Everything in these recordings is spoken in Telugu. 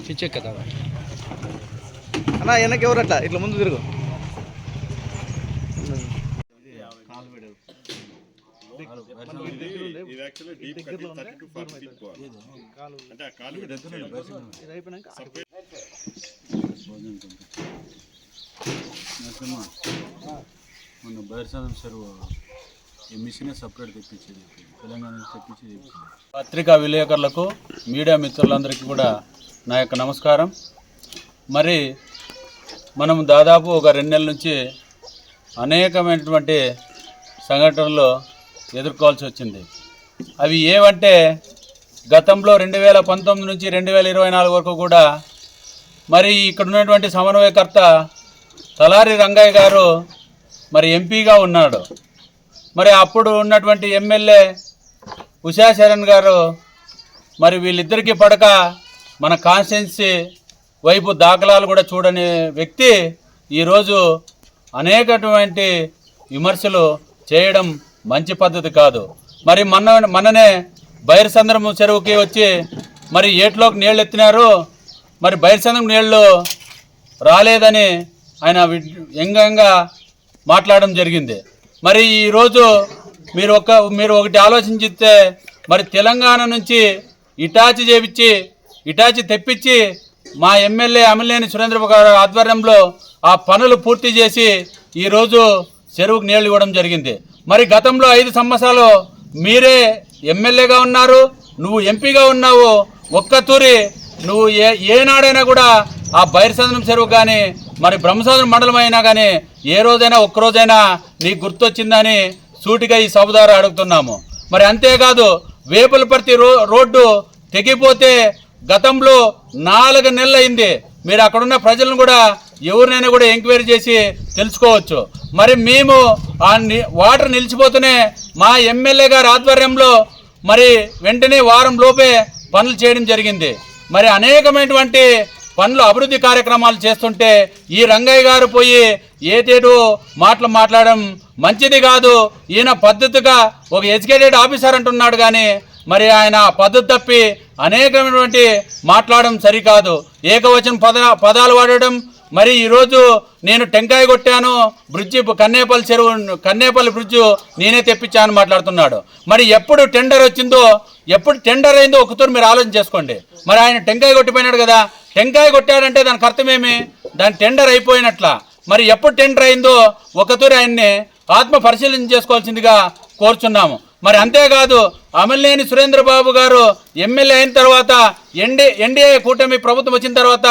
చిచ్చెక్క అన్నా వెనక్కి ఎవరట్లా ఇట్లా ముందు తిరుగు. మొన్న బైర్సాదం చెరువు ఈ మిషనే సపరేట్ తెప్పించేది, తెలంగాణ తెప్పించేది. పత్రికా విలేకరులకు, మీడియా మిత్రులందరికీ కూడా నా యొక్క నమస్కారం. మరి మనం దాదాపు ఒక 2 నెలల నుంచి అనేకమైనటువంటి సంఘటనలు ఎదుర్కోవాల్సి వచ్చింది. అవి ఏవంటే గతంలో 2019 నుంచి 2024 వరకు కూడా మరి ఇక్కడ ఉన్నటువంటి సమన్వయకర్త తలారి రంగయ్య గారు మరి ఎంపీగా ఉన్నాడు. మరి అప్పుడు ఉన్నటువంటి ఎమ్మెల్యే ఉషా శరణ్ గారు మరి వీళ్ళిద్దరికీ పడక మన కాన్స్టిట్యున్సీ వైపు దాఖలాలు కూడా చూడని వ్యక్తి ఈరోజు అనేకటువంటి విమర్శలు చేయడం మంచి పద్ధతి కాదు. మరి మొన్ననే బైర్సంద్రం చెరువుకి వచ్చి మరి ఏట్లోకి నీళ్ళు ఎత్తినారు. మరి బైర్సంద్రం నీళ్ళు రాలేదని ఆయన వ్యంగ్యంగా మాట్లాడడం జరిగింది. మరి ఈరోజు మీరు ఒకటి ఆలోచించితే మరి తెలంగాణ నుంచి ఇటాచి తెప్పించి మా ఎమ్మెల్యే అమిలేని సురేంద్రబాబు గారి ఆధ్వర్యంలో ఆ పనులు పూర్తి చేసి ఈరోజు చెరువుకు నీళ్ళు ఇవ్వడం జరిగింది. మరి గతంలో 5 సంవత్సరాలు మీరే ఎమ్మెల్యేగా ఉన్నారు, నువ్వు ఎంపీగా ఉన్నావు. ఒక్కతూరి నువ్వు ఏనాడైనా కూడా ఆ బైర్సంద్రం చెరువు కానీ మరి బ్రహ్మసముద్రం మండలం అయినా కానీ ఏ రోజైనా ఒక్కరోజైనా నీకు గుర్తొచ్చిందని సూటిగా ఈ సభ ద్వారా అడుగుతున్నాము. మరి అంతేకాదు వేపులపర్తి రోడ్డు తెగిపోతే గతంలో 4 నెలలు అయింది. మీరు అక్కడున్న ప్రజలను కూడా ఎవరినైనా కూడా ఎంక్వైరీ చేసి తెలుసుకోవచ్చు. మరి మేము ఆ వాటర్ నిలిచిపోతూనే మా ఎమ్మెల్యే గారి ఆధ్వర్యంలో మరి వెంటనే వారం లోపే పనులు చేయడం జరిగింది. మరి అనేకమైనటువంటి పనులు అభివృద్ధి కార్యక్రమాలు చేస్తుంటే ఈ రంగయ్య గారు పోయి ఏటేటో మాట్లాడడం మంచిది కాదు. ఈయన పద్ధతిగా ఒక ఎడ్యుకేటెడ్ ఆఫీసర్ అంటున్నాడు కానీ మరి ఆయన పద్ధతి తప్పి అనేకమైనటువంటి మాట్లాడడం సరికాదు. ఏకవచన పదాలు వాడడం. మరి ఈరోజు నేను టెంకాయ కొట్టాను, బ్రిడ్జి కన్నేపల్లి బ్రిడ్జి నేనే తెప్పించాను మాట్లాడుతున్నాడు. మరి ఎప్పుడు టెండర్ వచ్చిందో, ఎప్పుడు టెండర్ అయిందో ఒకతూరు మీరు ఆలోచన చేసుకోండి. మరి ఆయన టెంకాయ కొట్టిపోయినాడు కదా, టెంకాయ కొట్టాడంటే దానికి అర్థమేమి? దాని టెండర్ అయిపోయినట్ల. మరి ఎప్పుడు టెండర్ అయిందో ఒకతూరి ఆయన్ని ఆత్మ పరిశీలన చేసుకోవాల్సిందిగా కోరుచున్నాము. మరి అంతేకాదు అమిలేని సురేంద్రబాబు గారు ఎమ్మెల్యే అయిన తర్వాత ఎన్డీఏ కూటమి ప్రభుత్వం వచ్చిన తర్వాత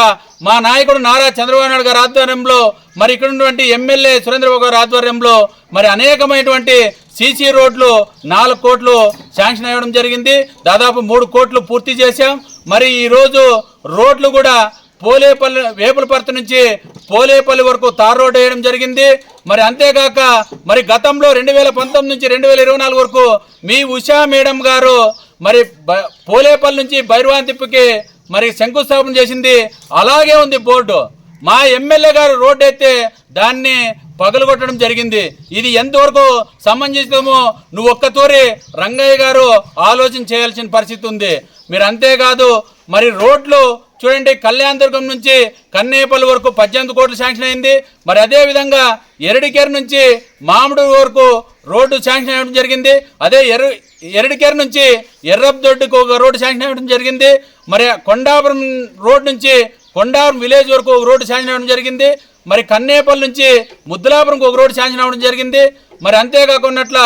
మా నాయకుడు నారా చంద్రబాబు నాయుడు గారి ఆధ్వర్యంలో మరి ఇక్కడ ఉన్నటువంటి ఎమ్మెల్యే సురేంద్రబాబు గారి ఆధ్వర్యంలో మరి అనేకమైనటువంటి సీసీ రోడ్లు 4 కోట్లు శాంక్షన్ అవ్వడం జరిగింది. దాదాపు 3 కోట్లు పూర్తి చేశాం. మరి ఈరోజు రోడ్లు కూడా వేపులపర్తి నుంచి పోలేపల్లి వరకు తార్ రోడ్ వేయడం జరిగింది. మరి అంతేకాక మరి గతంలో 2019 నుంచి 2024 వరకు మీ ఉషా మేడం గారు మరి పోలేపల్లి నుంచి బైర్వాంతిప్పుకి మరి శంకుస్థాపన చేసింది. అలాగే ఉంది బోర్డు. మా ఎమ్మెల్యే గారు రోడ్డు అయితే దాన్ని పగలగొట్టడం జరిగింది. ఇది ఎంతవరకు సమంజసమో నువ్వు ఒక్కతూరి రంగయ్య గారు ఆలోచన చేయాల్సిన పరిస్థితి ఉంది. మీరు అంతేకాదు మరి రోడ్లు చూడండి, కళ్యాణదుర్గం నుంచి కన్నేపల్లి వరకు 18 కోట్లు శాంక్షన్ అయింది. మరి అదేవిధంగా ఎరడికేరు నుంచి మామిడి వరకు రోడ్డు శాంక్షన్ అవ్వడం జరిగింది. అదే ఎరడికేరు నుంచి ఎర్రబ్దొడ్డుకు ఒక రోడ్డు శాంక్షన్ అవ్వడం జరిగింది. మరి కొండాపురం రోడ్ నుంచి కొండాపురం విలేజ్ వరకు ఒక రోడ్డు శాంక్షన్ అవ్వడం జరిగింది. మరి కన్నేపల్లి నుంచి ముద్దులాపురంకి ఒక రోడ్డు శాంక్షన్ అవ్వడం జరిగింది. మరి అంతేకాకున్నట్ల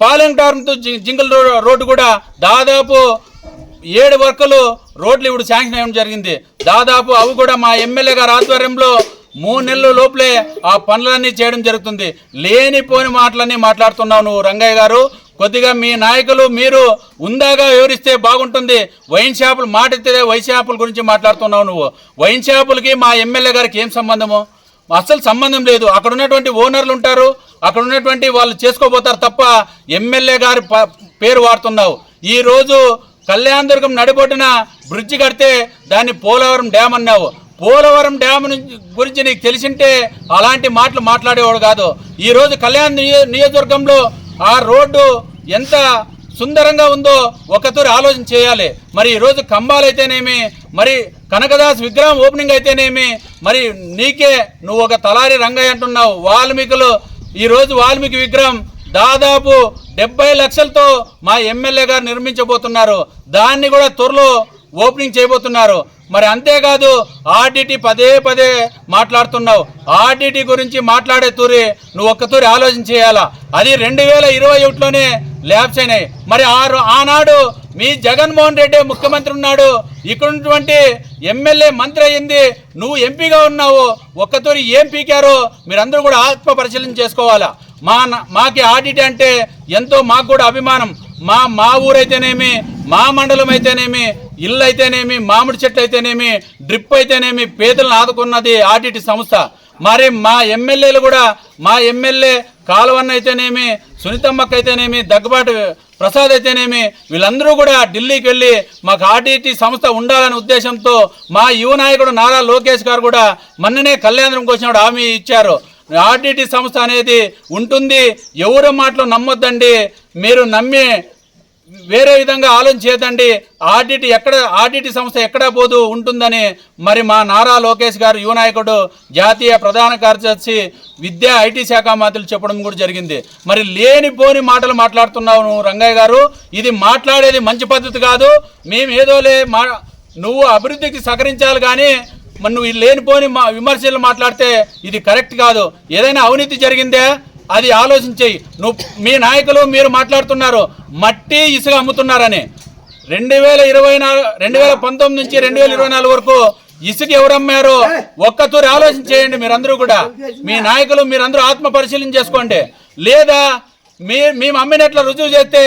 పాలెంటారంతో జింగల్ రోడ్డు కూడా దాదాపు 7 వర్కులు రోడ్లు ఇప్పుడు శాంక్షన్ అవ్వడం జరిగింది. దాదాపు అవి కూడా మా ఎమ్మెల్యే గారి ఆధ్వర్యంలో 3 నెలల లోపలే ఆ పనులన్నీ చేయడం జరుగుతుంది. లేనిపోని మాటలన్నీ మాట్లాడుతున్నావు నువ్వు రంగయ్య గారు. కొద్దిగా మీ నాయకులు మీరు ఉందాగా వివరిస్తే బాగుంటుంది. వైన్ షాపులు మాటితే వైన్ షాపుల గురించి మాట్లాడుతున్నావు నువ్వు. వైన్ షాపులకి మా ఎమ్మెల్యే గారికి ఏం సంబంధము? అసలు సంబంధం లేదు. అక్కడ ఉన్నటువంటి ఓనర్లు ఉంటారు, అక్కడ ఉన్నటువంటి వాళ్ళు చేసుకోబోతారు తప్ప ఎమ్మెల్యే గారి పేరు వాడుతున్నావు. ఈరోజు కళ్యాణదుర్గం నడిబొడ్డున బ్రిడ్జి కడితే దాన్ని పోలవరం డ్యామ్ అన్నావు. పోలవరం డ్యామ్ గురించి నీకు తెలిసింటే అలాంటి మాటలు మాట్లాడేవాడు కాదు. ఈరోజు కళ్యాణ నియోజకవర్గంలో ఆ రోడ్డు ఎంత సుందరంగా ఉందో ఒకతూరి ఆలోచన చేయాలి. మరి ఈరోజు కంబాలు అయితేనేమి, మరి కనకదాస్ విగ్రహం ఓపెనింగ్ అయితేనేమి, మరి నీకే నువ్వు ఒక తలారి రంగయ్య అంటున్నావు. వాల్మీకులు ఈరోజు వాల్మీకి విగ్రహం దాదాపు 70 లక్షలతో మా ఎమ్మెల్యే గారు నిర్మించబోతున్నారు. దాన్ని కూడా త్వరలో ఓపెనింగ్ చేయబోతున్నారు. మరి అంతేకాదు ఆర్డిటి పదే పదే మాట్లాడుతున్నావు. ఆర్డిటి గురించి మాట్లాడే తూరి నువ్వు ఒక్కతూరి ఆలోచన చేయాలా. అది 2021లోనే ల్యాబ్స్ అయినాయి. మరి ఆనాడు మీ జగన్మోహన్ రెడ్డి ముఖ్యమంత్రి ఉన్నాడు, ఇక్కడ ఉన్నటువంటి ఎమ్మెల్యే మంత్రి అయ్యింది, నువ్వు ఎంపీగా ఉన్నావు. ఒక్కతూరి ఏం పీకారో మీరందరూ కూడా ఆత్మ పరిశీలన చేసుకోవాలా. మాకి ఆడిట్ అంటే ఎంతో మాకు కూడా అభిమానం. మా ఊరైతేనేమి, మా మండలం అయితేనేమి, ఇల్లు అయితేనేమి, మామిడి చెట్టు అయితేనేమి, డ్రిప్ అయితేనేమి పేదలను ఆదుకున్నది ఆడిట్ సంస్థ. మరి మా ఎమ్మెల్యేలు కూడా, మా ఎమ్మెల్యే కాలువన్న అయితేనేమి, సునీతమ్మక్క అయితేనేమి, దగ్గుబాటి ప్రసాద్ అయితేనేమి, వీళ్ళందరూ కూడా ఢిల్లీకి వెళ్ళి మాకు ఆర్డిటి సంస్థ ఉండాలనే ఉద్దేశంతో మా యువ నాయకుడు నారా లోకేష్ గారు కూడా మొన్ననే కళ్యాణంకి వచ్చినప్పుడు హామీ ఇచ్చారు. ఆర్డిటి సంస్థ అనేది ఉంటుంది, ఎవరి మాటలు నమ్మొద్దండి, మీరు నమ్మి వేరే విధంగా ఆలోచన చేయదండి. ఆర్డిటి సంస్థ ఎక్కడా పోదు ఉంటుందని మరి మా నారా లోకేష్ గారు యువ నాయకుడు, జాతీయ ప్రధాన కార్యదర్శి, విద్యా ఐటీ శాఖ మంత్రులు చెప్పడం కూడా జరిగింది. మరి లేనిపోని మాటలు మాట్లాడుతున్నావు నువ్వు రంగయ్య గారు. ఇది మాట్లాడేది మంచి పద్ధతి కాదు. మేము ఏదోలే నువ్వు అభివృద్ధికి సహకరించాలి కానీ మరి నువ్వు లేనిపోని విమర్శలు మాట్లాడితే ఇది కరెక్ట్ కాదు. ఏదైనా అవినీతి జరిగిందే అది ఆలోచించేయి. నువ్వు మీ నాయకులు మీరు మాట్లాడుతున్నారు మట్టి ఇసుక అమ్ముతున్నారని. 2019 నుంచి 2024 వరకు ఇసుక ఎవరు అమ్మారో ఒక్కతూరి ఆలోచన చేయండి మీరందరూ కూడా. మీ నాయకులు మీరందరూ ఆత్మ పరిశీలన చేసుకోండి. లేదా మేము అమ్మినట్లు రుజువు చేస్తే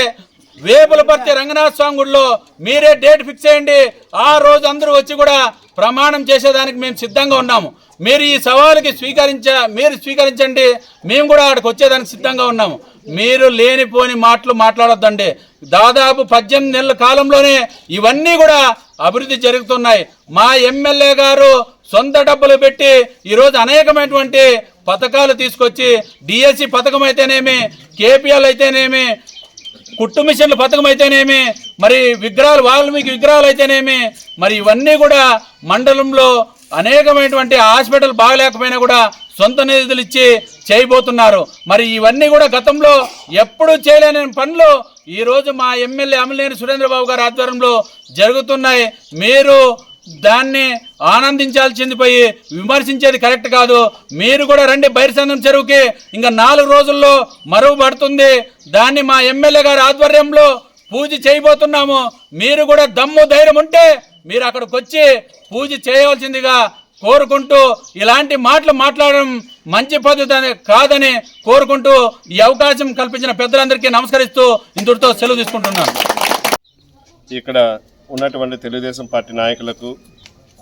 వేపులపర్తి రంగనాథ స్వామి గుడిలో మీరే డేట్ ఫిక్స్ చేయండి. ఆ రోజు అందరూ వచ్చి కూడా ప్రమాణం చేసేదానికి మేము సిద్ధంగా ఉన్నాము. మీరు ఈ సవాలుకి స్వీకరించండి, మేము కూడా అక్కడికి వచ్చేదానికి సిద్ధంగా ఉన్నాము. మీరు లేనిపోని మాటలు మాట్లాడొద్దండి. దాదాపు 18 నెలల కాలంలోనే ఇవన్నీ కూడా అభివృద్ధి జరుగుతున్నాయి. మా ఎమ్మెల్యే గారు సొంత డబ్బులు పెట్టి ఈరోజు అనేకమైనటువంటి పథకాలు తీసుకొచ్చి, డిఎస్సి పథకం అయితేనేమి, కేపీఎల్ అయితేనేమి, కుట్టు మిషన్ల పథకం అయితేనేమి, మరి విగ్రహాలు వాల్మీకి విగ్రహాలు అయితేనేమి, మరి ఇవన్నీ కూడా మండలంలో అనేకమైనటువంటి హాస్పిటల్ బాగలేకపోయినా కూడా సొంత నిధులు ఇచ్చి చేయబోతున్నారు. మరి ఇవన్నీ కూడా గతంలో ఎప్పుడూ చేయలేని పనులు ఈరోజు మా ఎమ్మెల్యే అమిలినేని సురేంద్రబాబు గారి ఆధ్వర్యంలో జరుగుతున్నాయి. మీరు దాన్ని ఆనందించాల్సింది పోయి విమర్శించేది కరెక్ట్ కాదు. మీరు కూడా రండి, బైరసంద్రం చెరువుకి ఇంకా 4 రోజుల్లో మరువు పడుతుంది. దాన్ని మా ఎమ్మెల్యే గారి ఆధ్వర్యంలో పూజ చేయబోతున్నాము. మీరు కూడా దమ్ము ధైర్యం ఉంటే మీరు అక్కడికి వచ్చి పూజ చేయవలసిందిగా కోరుకుంటూ, ఇలాంటి మాటలు మాట్లాడడం మంచి పద్ధతి కాదని కోరుకుంటూ ఈ అవకాశం కల్పించిన పెద్దలందరికీ నమస్కరిస్తూ ఇంతటితో సెలవు తీసుకుంటున్నాను. ఇక్కడ ఉన్నటువంటి తెలుగుదేశం పార్టీ నాయకులకు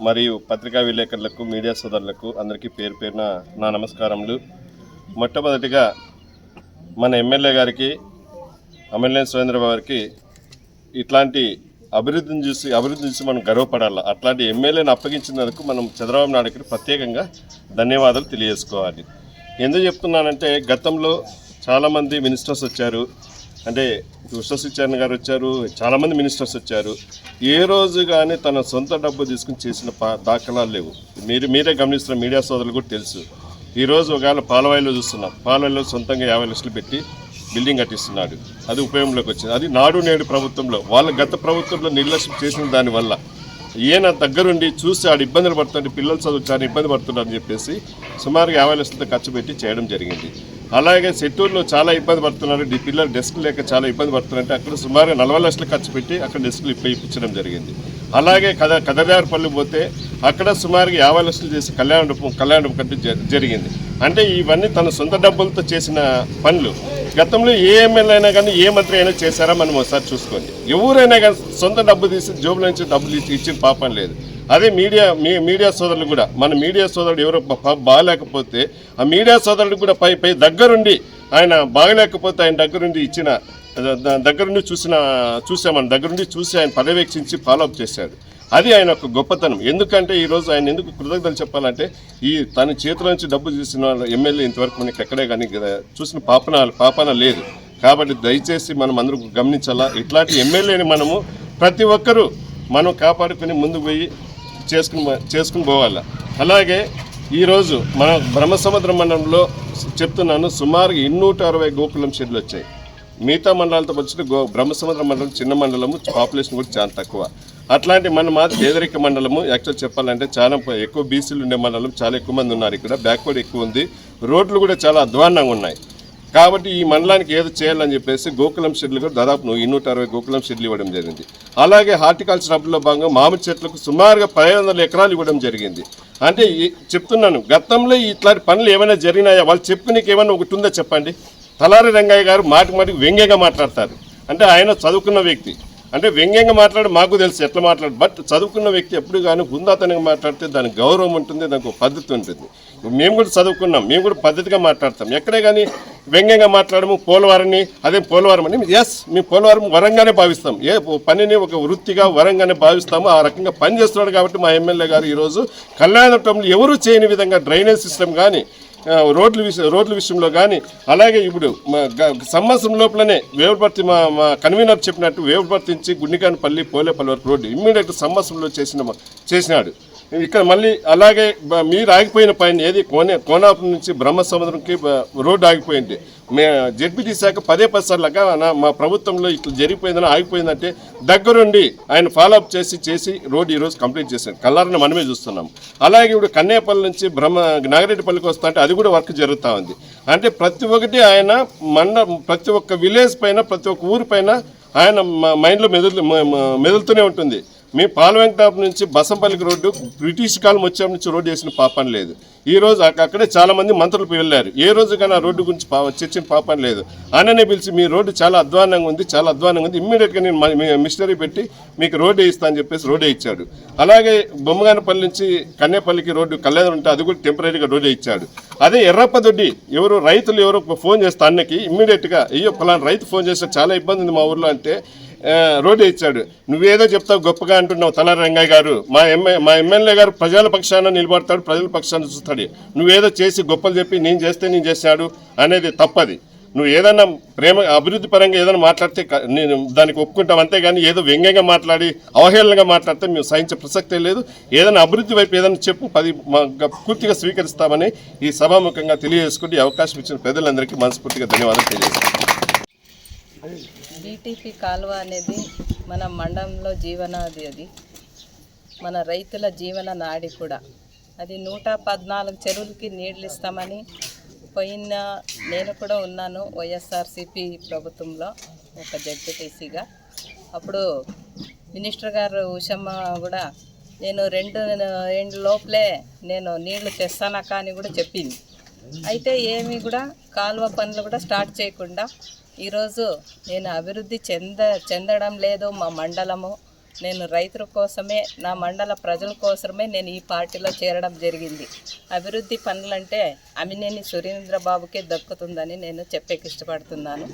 మరియు పత్రికా విలేకరులకు, మీడియా సోదరులకు అందరికీ పేరు పేరున నా నమస్కారములు. మొట్టమొదటిగా మన ఎమ్మెల్యే గారికి, అమిలినేని సురేంద్రబాబు గారికి ఇట్లాంటి అభివృద్ధిని చూసి మనం గర్వపడాలి. అట్లాంటి ఎమ్మెల్యేని అప్పగించినందుకు మనం చంద్రబాబు నాయుడుకి ప్రత్యేకంగా ధన్యవాదాలు తెలియజేసుకోవాలి. ఎందుకు చెప్తున్నానంటే, గతంలో చాలామంది మినిస్టర్స్ వచ్చారు, అంటే విశ్వసిచారణ గారు వచ్చారు, చాలామంది మినిస్టర్స్ వచ్చారు. ఏ రోజు కానీ తన సొంత డబ్బు తీసుకుని చేసిన దాఖలాలు లేవు. మీరే గమనిస్తున్న మీడియా సోదరులు కూడా తెలుసు. ఈరోజు ఒకవేళ పాలవాయిలో చూస్తున్నాం, పాలవాయిలో సొంతంగా 50 లక్షలు పెట్టి బిల్డింగ్ కట్టిస్తున్నాడు. అది ఉపయోగంలోకి వచ్చింది. అది నాడు నేడు ప్రభుత్వంలో, వాళ్ళ గత ప్రభుత్వంలో నిర్లక్ష్యం చేసిన దానివల్ల ఈయన దగ్గరుండి చూసి ఆడు ఇబ్బందులు పడుతుంటే, పిల్లలు చదువు చాలా ఇబ్బంది పడుతున్నారని చెప్పేసి సుమారుగా 50 లక్షలతో ఖర్చు పెట్టి చేయడం జరిగింది. అలాగే సెట్టూరులో చాలా ఇబ్బంది పడుతున్నారు, పిల్లలు డెస్క్ లేక చాలా ఇబ్బంది పడుతున్నారంటే అక్కడ సుమారుగా 40 లక్షలు ఖర్చు పెట్టి అక్కడ డెస్క్లు ఇప్పించడం జరిగింది. అలాగే కదర్యారపల్లి పోతే అక్కడ సుమారుగా 50 లక్షలు చేసి కళ్యాణం కట్టి జరిగింది. అంటే ఇవన్నీ తన సొంత డబ్బులతో చేసిన పనులు. గతంలో ఏ ఎమ్మెల్యే అయినా కానీ, ఏ మంత్రి అయినా చేశారా మనం ఒకసారి చూసుకోండి. ఎవరైనా కానీ సొంత డబ్బు తీసి జోబుల నుంచి డబ్బులు ఇచ్చిన పాపం లేదు. అదే మీడియా సోదరులు కూడా, మన మీడియా సోదరుడు ఎవరో బాగలేకపోతే ఆ మీడియా సోదరుడు కూడా పై దగ్గరుండి, ఆయన బాగలేకపోతే ఆయన దగ్గరుండి ఇచ్చిన దగ్గరుండి చూసామని దగ్గరుండి చూసి ఆయన పర్యవేక్షించి ఫాలోఅప్ చేశాడు. అది ఆయన ఒక గొప్పతనం. ఎందుకంటే ఈరోజు ఆయన ఎందుకు కృతజ్ఞతలు చెప్పాలంటే, తన చేతిలో నుంచి డబ్బు చూసిన ఎమ్మెల్యే ఇంతవరకు మనకి ఎక్కడే కానీ చూసిన పాపన లేదు. కాబట్టి దయచేసి మనం అందరూ గమనించాలా. ఇట్లాంటి ఎమ్మెల్యేని మనము ప్రతి ఒక్కరూ మనం కాపాడుకుని ముందుకు పోయి చేసుకుని పోవాలి. అలాగే ఈరోజు మన బ్రహ్మసముద్రం మండలంలో చెప్తున్నాను, సుమారు 260 గోకులం షెడ్లు వచ్చాయి. మిగతా మండలాలతో వచ్చిన బ్రహ్మసముద్రం మండలం చిన్న మండలము, పాపులేషన్ కూడా చాలా తక్కువ. అట్లాంటి మన మాది పేదరిక మండలము. యాక్చువల్ చెప్పాలంటే చాలా ఎక్కువ బీసీలు ఉండే మండలం, చాలా ఎక్కువ మంది ఉన్నారు ఇక్కడ. బ్యాక్వర్డ్ ఎక్కువ ఉంది, రోడ్లు కూడా చాలా అధ్వాన్నంగా ఉన్నాయి. కాబట్టి ఈ మండలానికి ఏదో చేయాలని చెప్పేసి గోకులం షెడ్లు కూడా దాదాపు 260 గోకులం షెడ్లు ఇవ్వడం జరిగింది. అలాగే హార్టికల్చర్ హబ్లో భాగంగా మామిడి చెట్లకు సుమారుగా 500 ఎకరాలు ఇవ్వడం జరిగింది. అంటే చెప్తున్నాను, గతంలో ఇట్లాంటి పనులు ఏమైనా జరిగినాయా? వాళ్ళు చెప్పుకునేకి ఏమైనా ఒకటి ఉందా చెప్పండి. తలారి రంగయ్య గారు మాటికి వ్యంగ్యంగా మాట్లాడతారు. అంటే ఆయన చదువుకున్న వ్యక్తి, అంటే వ్యంగ్యంగా మాట్లాడి మాకు తెలుసు ఎట్లా మాట్లాడు. బట్ చదువుకున్న వ్యక్తి ఎప్పుడు కానీ హుందాతనంగా మాట్లాడితే దానికి గౌరవం ఉంటుంది, దానికి ఒక పద్ధతి ఉంటుంది. మేము కూడా చదువుకున్నాం, మేము కూడా పద్ధతిగా మాట్లాడతాం. ఎక్కడే కానీ వ్యంగ్యంగా మాట్లాడము. పోలవరాన్ని అదే పోలవరం అని మేము పోలవరం వరంగానే భావిస్తాం. ఏ పనిని ఒక వృత్తిగా వరంగానే భావిస్తాము. ఆ రకంగా పని చేస్తున్నాడు కాబట్టి మా ఎమ్మెల్యే గారు ఈరోజు కళ్యాణపురంలో ఎవరూ చేయని విధంగా డ్రైనేజ్ సిస్టమ్ కానీ, రోడ్ల విషయంలో కానీ, అలాగే ఇప్పుడు సంవత్సరం లోపలనే వేవుపర్తి మా కన్వీనర్ చెప్పినట్టు వేవుపర్తి నుంచి గుండికానపల్లి పోలేపల్లి వరకు రోడ్డు ఇమ్మీడియట్ సంవత్సరంలో చేసినాడు. ఇక్కడ మళ్ళీ అలాగే మీరు ఆగిపోయిన పైన ఏది కోనాపురం నుంచి బ్రహ్మసముద్రంకి రోడ్డు ఆగిపోయింది. జెడ్పీటీ శాఖ 10 సార్లుగా మా ప్రభుత్వంలో ఇట్లా జరిగిపోయిందని ఆగిపోయిందంటే దగ్గరుండి ఆయన ఫాలోఅప్ చేసి రోడ్డు ఈరోజు కంప్లీట్ చేశారు. కల్లారని మనమే చూస్తున్నాం. అలాగే ఇప్పుడు కన్నేపల్లి నుంచి నాగిరెడ్డిపల్లికి వస్తా అంటే అది కూడా వర్క్ జరుగుతూ ఉంది. అంటే ప్రతి ఒక్కటి ఆయన ప్రతి ఒక్క విలేజ్ పైన, ప్రతి ఒక్క ఊరి పైన ఆయన మైండ్లో మెదులుతూనే ఉంటుంది. మీ పాలవెంకటాపు నుంచి బసంపల్లికి రోడ్డు బ్రిటిష్ కాలం వచ్చే నుంచి రోడ్డు వేసిన పాపం లేదు. ఈ రోజు అక్కడే చాలామంది మంత్రులు వెళ్ళారు. ఏ రోజు కానీ ఆ రోడ్డు గురించి చర్చిన పాపం లేదు. ఆయననే పిలిచి మీ రోడ్డు చాలా అధ్వానంగా ఉంది, ఇమ్మీడియట్గా నేను మిషనరీ పెట్టి మీకు రోడ్డు వేయిస్తా అని చెప్పేసి రోడ్డు ఇచ్చాడు. అలాగే బొమ్మగానపల్లి నుంచి కన్నేపల్లికి రోడ్డు కళ్యాణం ఉంటే అది కూడా టెంపరీగా రోడ్డు ఇచ్చాడు. అదే ఎర్రప్పదొడ్డి రైతులు ఎవరో ఫోన్ చేస్తే అన్నకి ఇమ్మీడియట్గా అయ్యో ఫలానా రైతు ఫోన్ చేస్తే చాలా ఇబ్బంది ఉంది మా ఊర్లో అంటే రోడ్డు ఇచ్చాడు. నువ్వేదో చెప్తావు గొప్పగా అంటున్నావు తలారి రంగయ్య గారు. మా ఎమ్మెల్యే గారు ప్రజల పక్షాన నిలబడతాడు, ప్రజల పక్షాన చూస్తాడు. నువ్వేదో చేసి గొప్పలు చెప్పి నేను చేశాడు అనేది తప్పది. నువ్వు ఏదైనా అభివృద్ధి పరంగా ఏదైనా మాట్లాడితే నేను దానికి ఒప్పుకుంటాం, అంతేగాని ఏదో వ్యంగ్యంగా మాట్లాడి అవహేళనగా మాట్లాడితే మేము సహించే ప్రసక్తే లేదు. ఏదైనా అభివృద్ధి వైపు ఏదైనా చెప్పు, పూర్తిగా స్వీకరిస్తామని ఈ సభాముఖంగా తెలియజేసుకుంటూ అవకాశం ఇచ్చిన పెద్దలందరికీ మనస్ఫూర్తిగా ధన్యవాదాలు తెలియజేస్తాను. బీటీపీ కాలువ అనేది మన మండలంలో జీవనాది, అది మన రైతుల జీవన నాడి కూడా. అది 114 చెరువులకి నీళ్ళు ఇస్తామని పోయిన నేను కూడా ఉన్నాను వైఎస్ఆర్సీపీ ప్రభుత్వంలో ఒక జడ్పీటీసీగా. అప్పుడు మినిస్టర్ గారు ఉషమ్మ కూడా నేను 2 లోపలే నేను నీళ్లు తెస్తానక్క అని కూడా చెప్పింది. అయితే ఏమి కూడా కాలువ పనులు కూడా స్టార్ట్ చేయకుండా ఈరోజు నేను అభివృద్ధి చెందడం లేదు మా మండలము. నేను రైతుల కోసమే, నా మండల ప్రజల కోసమే నేను ఈ పార్టీలో చేరడం జరిగింది. అభివృద్ధి పనులంటే అమినేని సురేంద్రబాబుకే దక్కుతుందని నేను చెప్పేకి ఇష్టపడుతున్నాను.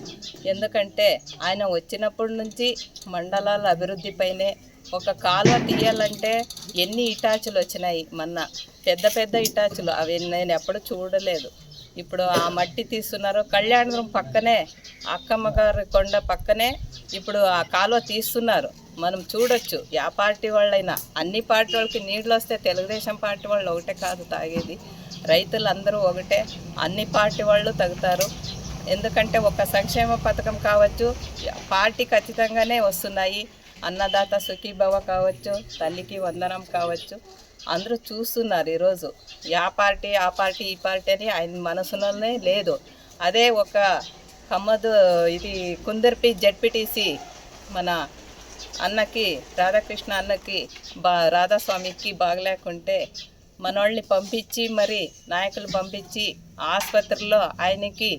ఎందుకంటే ఆయన వచ్చినప్పటి నుంచి మండలాల అభివృద్ధిపైనే. ఒక కాలువ తీయాలంటే ఎన్ని ఇటాచులు వచ్చినాయి, పెద్ద ఇటాచులు, అవి నేను ఎప్పుడు చూడలేదు. ఇప్పుడు ఆ మట్టి తీస్తున్నారు. కళ్యాణపురం పక్కనే, అక్కమ్మ గారి కొండ పక్కనే ఇప్పుడు ఆ కాలువ తీస్తున్నారు. మనం చూడొచ్చు. యా పార్టీ వాళ్ళైనా, అన్ని పార్టీ వాళ్ళకి నీళ్ళు వస్తే తెలుగుదేశం పార్టీ వాళ్ళు ఒకటే కాదు తాగేది, రైతులందరూ ఒకటే, అన్ని పార్టీ వాళ్ళు తగ్గుతారు. ఎందుకంటే ఒక సంక్షేమ పథకం కావచ్చు, పార్టీ ఖచ్చితంగానే వస్తున్నాయి. అన్నదాత సుఖీభవ కావచ్చు, తల్లికి వందనం కావచ్చు, అందరూ చూస్తున్నారు. ఈరోజు ఆ పార్టీ ఈ పార్టీ అని ఆయన మనసులోనే లేదు. అదే ఒక ఇది కుందర్పి జడ్పీటీసీ మన అన్నకి, రాధాకృష్ణ అన్నకి, రాధాస్వామికి బాగలేకుంటే మనోళ్ళని పంపించి, మరి నాయకులు పంపించి ఆసుపత్రిలో ఆయనకి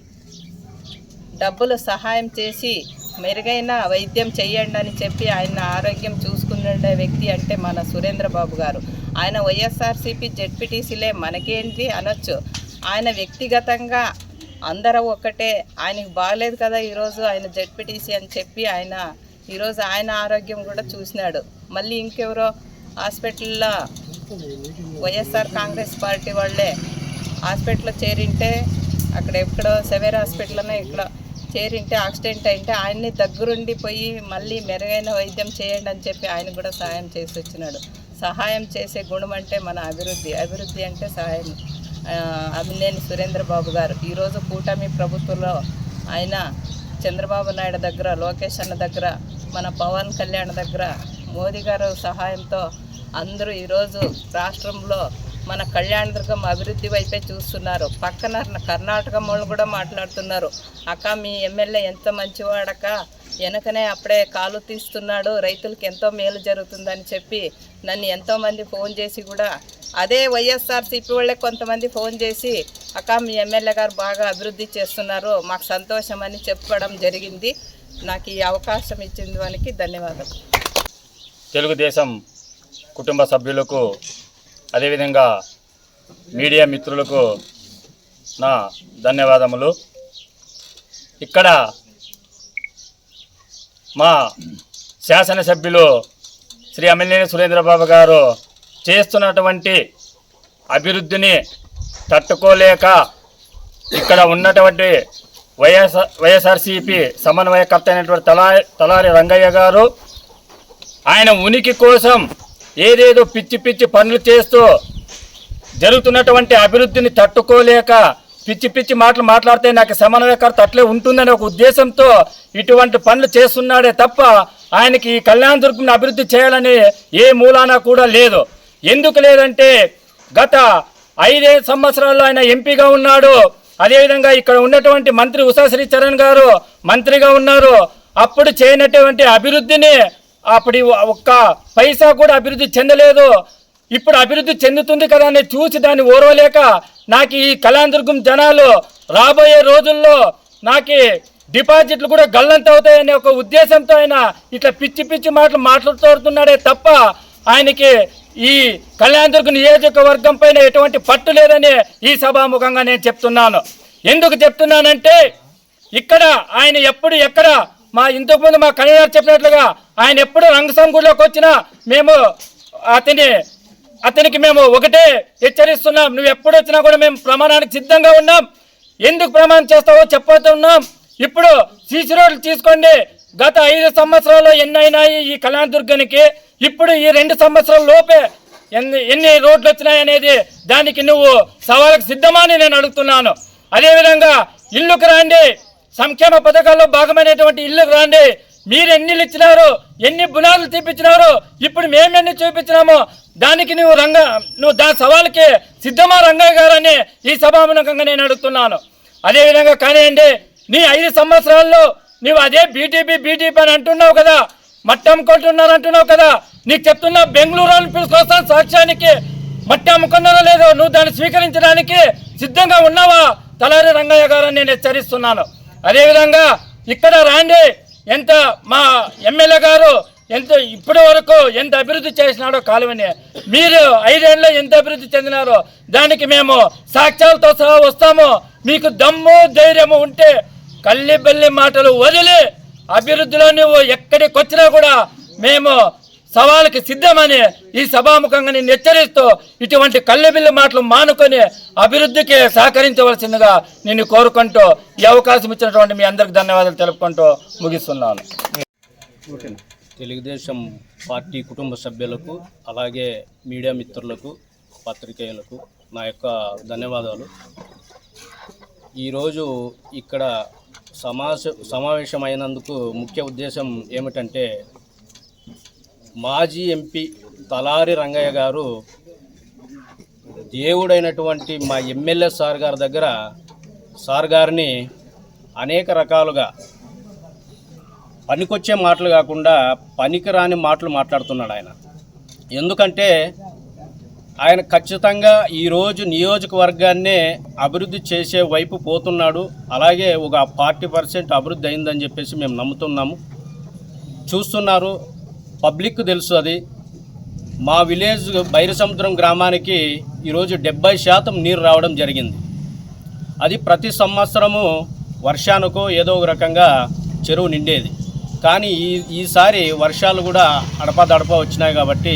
డబ్బులు సహాయం చేసి మెరుగైన వైద్యం చేయండి అని చెప్పి ఆయన ఆరోగ్యం చూసుకునే వ్యక్తి అంటే మన సురేంద్రబాబు గారు. ఆయన వైఎస్ఆర్సీపీ జెడ్పీటీసీలే మనకేంటి అనొచ్చు. ఆయన వ్యక్తిగతంగా అందరూ ఒక్కటే. ఆయనకు బాగలేదు కదా ఈరోజు ఆయన జెడ్పీటీసీ అని చెప్పి ఆయన ఈరోజు ఆయన ఆరోగ్యం కూడా చూసినాడు. మళ్ళీ ఇంకెవరో హాస్పిటల్లో వైఎస్ఆర్ కాంగ్రెస్ పార్టీ వాళ్ళే హాస్పిటల్లో చేరింటే అక్కడ ఎక్కడో సెవేర్ హాస్పిటల్లోనే ఇక్కడ చేరింటే యాక్సిడెంట్ అయింటే ఆయన్ని దగ్గరుండి పోయి మళ్ళీ మెరుగైన వైద్యం చేయండి అని చెప్పి ఆయన కూడా సహాయం చేసి వచ్చినాడు. సహాయం చేసే గుణం అంటే మన అభివృద్ధి అంటే సహాయం. అమినేని సురేంద్రబాబు గారు ఈరోజు కూటమి ప్రభుత్వంలో ఆయన చంద్రబాబు నాయుడు దగ్గర, లోకేష్ అన్న దగ్గర, మన పవన్ కళ్యాణ్ దగ్గర, మోదీ గారు సహాయంతో అందరూ ఈరోజు రాష్ట్రంలో మన కళ్యాణదుర్గం అభివృద్ధి వైపే చూస్తున్నారు. పక్కన కర్ణాటక వాళ్ళు కూడా మాట్లాడుతున్నారు, అక్క మీ ఎమ్మెల్యే ఎంత మంచివాడక, వెనకనే అప్పుడే కాలు తీస్తున్నాడు, రైతులకు ఎంతో మేలు జరుగుతుందని చెప్పి నన్ను ఎంతోమంది ఫోన్ చేసి కూడా అదే వైఎస్ఆర్సీపీ వాళ్ళే కొంతమంది ఫోన్ చేసి అక్క మీ ఎమ్మెల్యే గారు బాగా అభివృద్ధి చేస్తున్నారు, మాకు సంతోషం అని చెప్పడం జరిగింది. నాకు ఈ అవకాశం ఇచ్చిన దానికి ధన్యవాదాలు. తెలుగుదేశం కుటుంబ సభ్యులకు అదేవిధంగా మీడియా మిత్రులకు నా ధన్యవాదములు. ఇక్కడ మా శాసనసభ్యులు శ్రీ అమినేని సురేంద్రబాబు గారు చేస్తున్నటువంటి అభివృద్ధిని తట్టుకోలేక ఇక్కడ ఉన్నటువంటి వైఎస్ఆర్సీపీ సమన్వయకర్త అయినటువంటి తలారి రంగయ్య గారు ఆయన ఉనికి కోసం ఏదేదో పిచ్చి పిచ్చి పనులు చేస్తూ జరుగుతున్నటువంటి అభివృద్ధిని తట్టుకోలేక పిచ్చి పిచ్చి మాటలు మాట్లాడితే నాకు సమన్వయకర్త అట్లే ఉంటుందనే ఒక ఉద్దేశంతో ఇటువంటి పనులు చేస్తున్నాడే తప్ప ఆయనకి ఈ కళ్యాణదుర్గంని అభివృద్ధి చేయాలని ఏ మూలాన కూడా లేదు. ఎందుకు లేదంటే గత 5 సంవత్సరాల్లో ఆయన ఎంపీగా ఉన్నాడు. అదేవిధంగా ఇక్కడ ఉన్నటువంటి మంత్రి ఉషాశ్రీ చరణ్ గారు మంత్రిగా ఉన్నారు. అప్పుడు చేయనటువంటి అభివృద్ధిని అప్పుడు ఒక్క పైసా కూడా అభివృద్ధి చెందలేదు. ఇప్పుడు అభివృద్ధి చెందుతుంది కదా అని చూసి దాన్ని ఓర్వలేక నాకు ఈ కళ్యాణదుర్గం జనాలు రాబోయే రోజుల్లో నాకు డిపాజిట్లు కూడా గల్లంత అవుతాయనే ఒక ఉద్దేశంతో ఆయన ఇట్లా పిచ్చి పిచ్చి మాటలు మాట్లాడుతున్నాడే తప్ప ఆయనకి ఈ కళ్యాణదుర్గం నియోజకవర్గం పైన ఎటువంటి పట్టు లేదని ఈ సభాముఖంగా నేను చెప్తున్నాను. ఎందుకు చెప్తున్నానంటే ఇక్కడ ఆయన ఎప్పుడు ఎక్కడ మా ఇంతకుముందు మా కన్వీనర్ చెప్పినట్లుగా ఆయన ఎప్పుడు రంగసంగుడిలోకి వచ్చినా మేము అతనికి మేము ఒకటే హెచ్చరిస్తున్నాం, నువ్వు ఎప్పుడు వచ్చినా కూడా మేము ప్రమాణానికి సిద్ధంగా ఉన్నాం. ఎందుకు ప్రమాణం చేస్తావో చెప్పబోతున్నాం. ఇప్పుడు సీసీ రోడ్లు తీసుకోండి, గత 5 సంవత్సరాల్లో ఎన్ని అయినాయి ఈ కళ్యాణదుర్గానికి, ఇప్పుడు ఈ 2 సంవత్సరాల లోపే ఎన్ని రోడ్లు వచ్చినాయి అనేది దానికి నువ్వు సవాళ్ళకు సిద్ధమా అని నేను అడుగుతున్నాను. అదేవిధంగా ఇల్లుకు రాండి, సంక్షేమ పథకాల్లో భాగమైనటువంటి ఇల్లుకు రాండి. మీరు ఎన్ని ఇల్లు ఇచ్చినారు, ఎన్ని బునాదులు తీపించినారు, ఇప్పుడు మేమెన్ని చూపించినామో దానికి నువ్వు దాని సవాల్కి సిద్ధమా రంగయ్య గారని ఈ సభాముఖంగా నేను అడుగుతున్నాను. అదేవిధంగా కానివ్వండి, నీ 5 సంవత్సరాల్లో నువ్వు అదే బీటీపీ అని అంటున్నావు కదా, మట్టి అమ్ముకుంటున్నారు అంటున్నావు కదా, నీకు చెప్తున్నా బెంగళూరు వాళ్ళని పిలుచుకొస్తాను సాక్ష్యానికి, మట్టి అమ్ముకున్నారో లేదో నువ్వు దాన్ని స్వీకరించడానికి సిద్ధంగా ఉన్నావా తలారి రంగయ్య గారని నేను హెచ్చరిస్తున్నాను. అదేవిధంగా ఇక్కడ రాండి, ఎంత మా ఎమ్మెల్యే గారు ఎంత ఇప్పటి వరకు ఎంత అభివృద్ధి చేసినాడో కాలువని, మీరు 5 ఏళ్ళలో ఎంత అభివృద్ధి చెందినారో దానికి మేము సాక్ష్యాలతో సహా వస్తాము. మీకు దమ్ము ధైర్యము ఉంటే కల్లిబల్లి మాటలు వదిలి అభివృద్ధిలో నువ్వు ఎక్కడికి వచ్చినా కూడా మేము సవాలుకి సిద్ధమని ఈ సభాముఖంగా నేను హెచ్చరిస్తూ ఇటువంటి కల్లిబిల్లి మాటలు మానుకొని అభివృద్ధికి సహకరించవలసిందిగా నేను కోరుకుంటూ ఈ అవకాశం ఇచ్చినటువంటి మీ అందరికి ధన్యవాదాలు తెలుపుకుంటూ ముగిస్తున్నాను. తెలుగుదేశం పార్టీ కుటుంబ సభ్యులకు అలాగే మీడియా మిత్రులకు పత్రికేయులకు నా యొక్క ధన్యవాదాలు. ఈరోజు ఇక్కడ సమావేశమైనందుకు ముఖ్య ఉద్దేశం ఏమిటంటే మాజీ ఎంపీ తలారి రంగయ్య గారు దేవుడైనటువంటి మా ఎమ్మెల్యే సార్ గారిని అనేక రకాలుగా పనికొచ్చే మాటలు కాకుండా పనికిరాని మాటలు మాట్లాడుతున్నాడు ఆయన. ఎందుకంటే ఆయన ఖచ్చితంగా ఈరోజు నియోజకవర్గాన్నే అభివృద్ధి చేసే వైపు పోతున్నాడు. అలాగే ఒక 40% అభివృద్ధి అయిందని చెప్పేసి మేము నమ్ముతున్నాము. చూస్తున్నారు, పబ్లిక్ తెలుసు. అది మా విలేజ్ బైరసముద్రం గ్రామానికి ఈరోజు 70% నీరు రావడం జరిగింది. అది ప్రతి సంవత్సరము వర్షానికో ఏదో ఒక రకంగా చెరువు నిండేది. కానీ ఈసారి వర్షాలు కూడా అడపదడప వచ్చినాయి కాబట్టి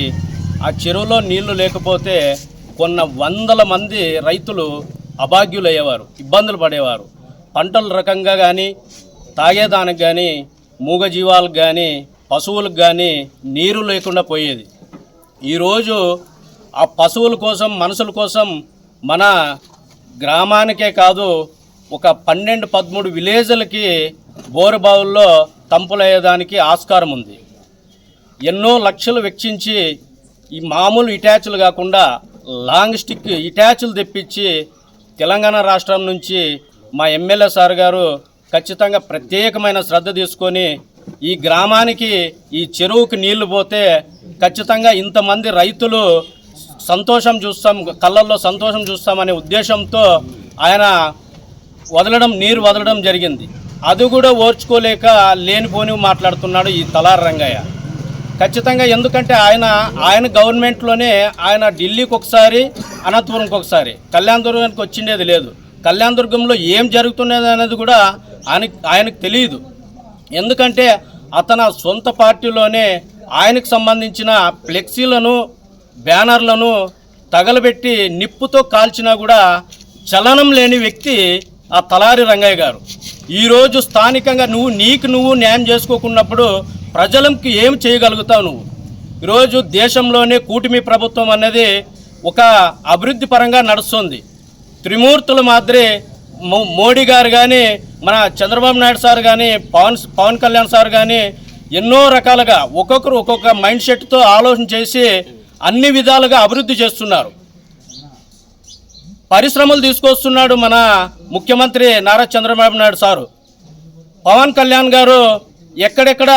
ఆ చెరువులో నీళ్లు లేకపోతే కొన్ని వందల మంది రైతులు అభాగ్యులు అయ్యేవారు, ఇబ్బందులు పడేవారు. పంటల రకంగా కానీ తాగేదానికి కానీ మూగజీవాలకు కానీ పశువులకు కానీ నీరు లేకుండా పోయేది. ఈరోజు ఆ పశువుల కోసం మనుషుల కోసం మన గ్రామానికే కాదు ఒక 12-13 విలేజ్లకి బోరుబావుల్లో తంపులయ్యేదానికి ఆస్కారం ఉంది. ఎన్నో లక్షలు వెచ్చించి ఈ మామూలు ఇటాచ్లు కాకుండా లాంగ్ స్టిక్ ఇటాచ్లు తెప్పించి తెలంగాణ రాష్ట్రం నుంచి మా ఎమ్మెల్యే సార్ గారు ఖచ్చితంగా ప్రత్యేకమైన శ్రద్ధ తీసుకొని ఈ గ్రామానికి ఈ చెరువుకు నీళ్లు పోతే ఖచ్చితంగా ఇంతమంది రైతులు సంతోషం చూస్తాం, కళ్ళల్లో సంతోషం చూస్తామనే ఉద్దేశంతో ఆయన నీరు వదలడం జరిగింది. అది కూడా ఓర్చుకోలేక లేనిపోని మాట్లాడుతున్నాడు ఈ తలారి రంగయ్య. ఖచ్చితంగా ఎందుకంటే ఆయన గవర్నమెంట్లోనే ఆయన ఢిల్లీకి ఒకసారి, అనంతపురంకి ఒకసారి, కళ్యాణదుర్గానికి వచ్చిండేది లేదు. కళ్యాణదుర్గంలో ఏం జరుగుతున్నది అనేది కూడా ఆయనకు తెలియదు. ఎందుకంటే అతను సొంత పార్టీలోనే ఆయనకు సంబంధించిన ఫ్లెక్సీలను బ్యానర్లను తగలబెట్టి నిప్పుతో కాల్చినా కూడా చలనం లేని వ్యక్తి ఆ తలారి రంగయ్య గారు. ఈరోజు స్థానికంగా నీకు న్యాయం చేసుకోకున్నప్పుడు ప్రజలకు ఏం చేయగలుగుతావు నువ్వు? ఈరోజు దేశంలోనే కూటమి ప్రభుత్వం అనేది ఒక అభివృద్ధి పరంగా నడుస్తుంది. త్రిమూర్తుల మాదిరి మోడీ గారు కానీ, మన చంద్రబాబు నాయుడు సార్ కానీ, పవన్ కళ్యాణ్ సార్ కానీ ఎన్నో రకాలుగా ఒక్కొక్కరు ఒక్కొక్క మైండ్ సెట్తో ఆలోచన చేసి అన్ని విధాలుగా అభివృద్ధి చేస్తున్నారు. పరిశ్రమలు తీసుకొస్తున్నాడు మన ముఖ్యమంత్రి నారా చంద్రబాబు నాయుడు సారు. పవన్ కళ్యాణ్ గారు ఎక్కడెక్కడ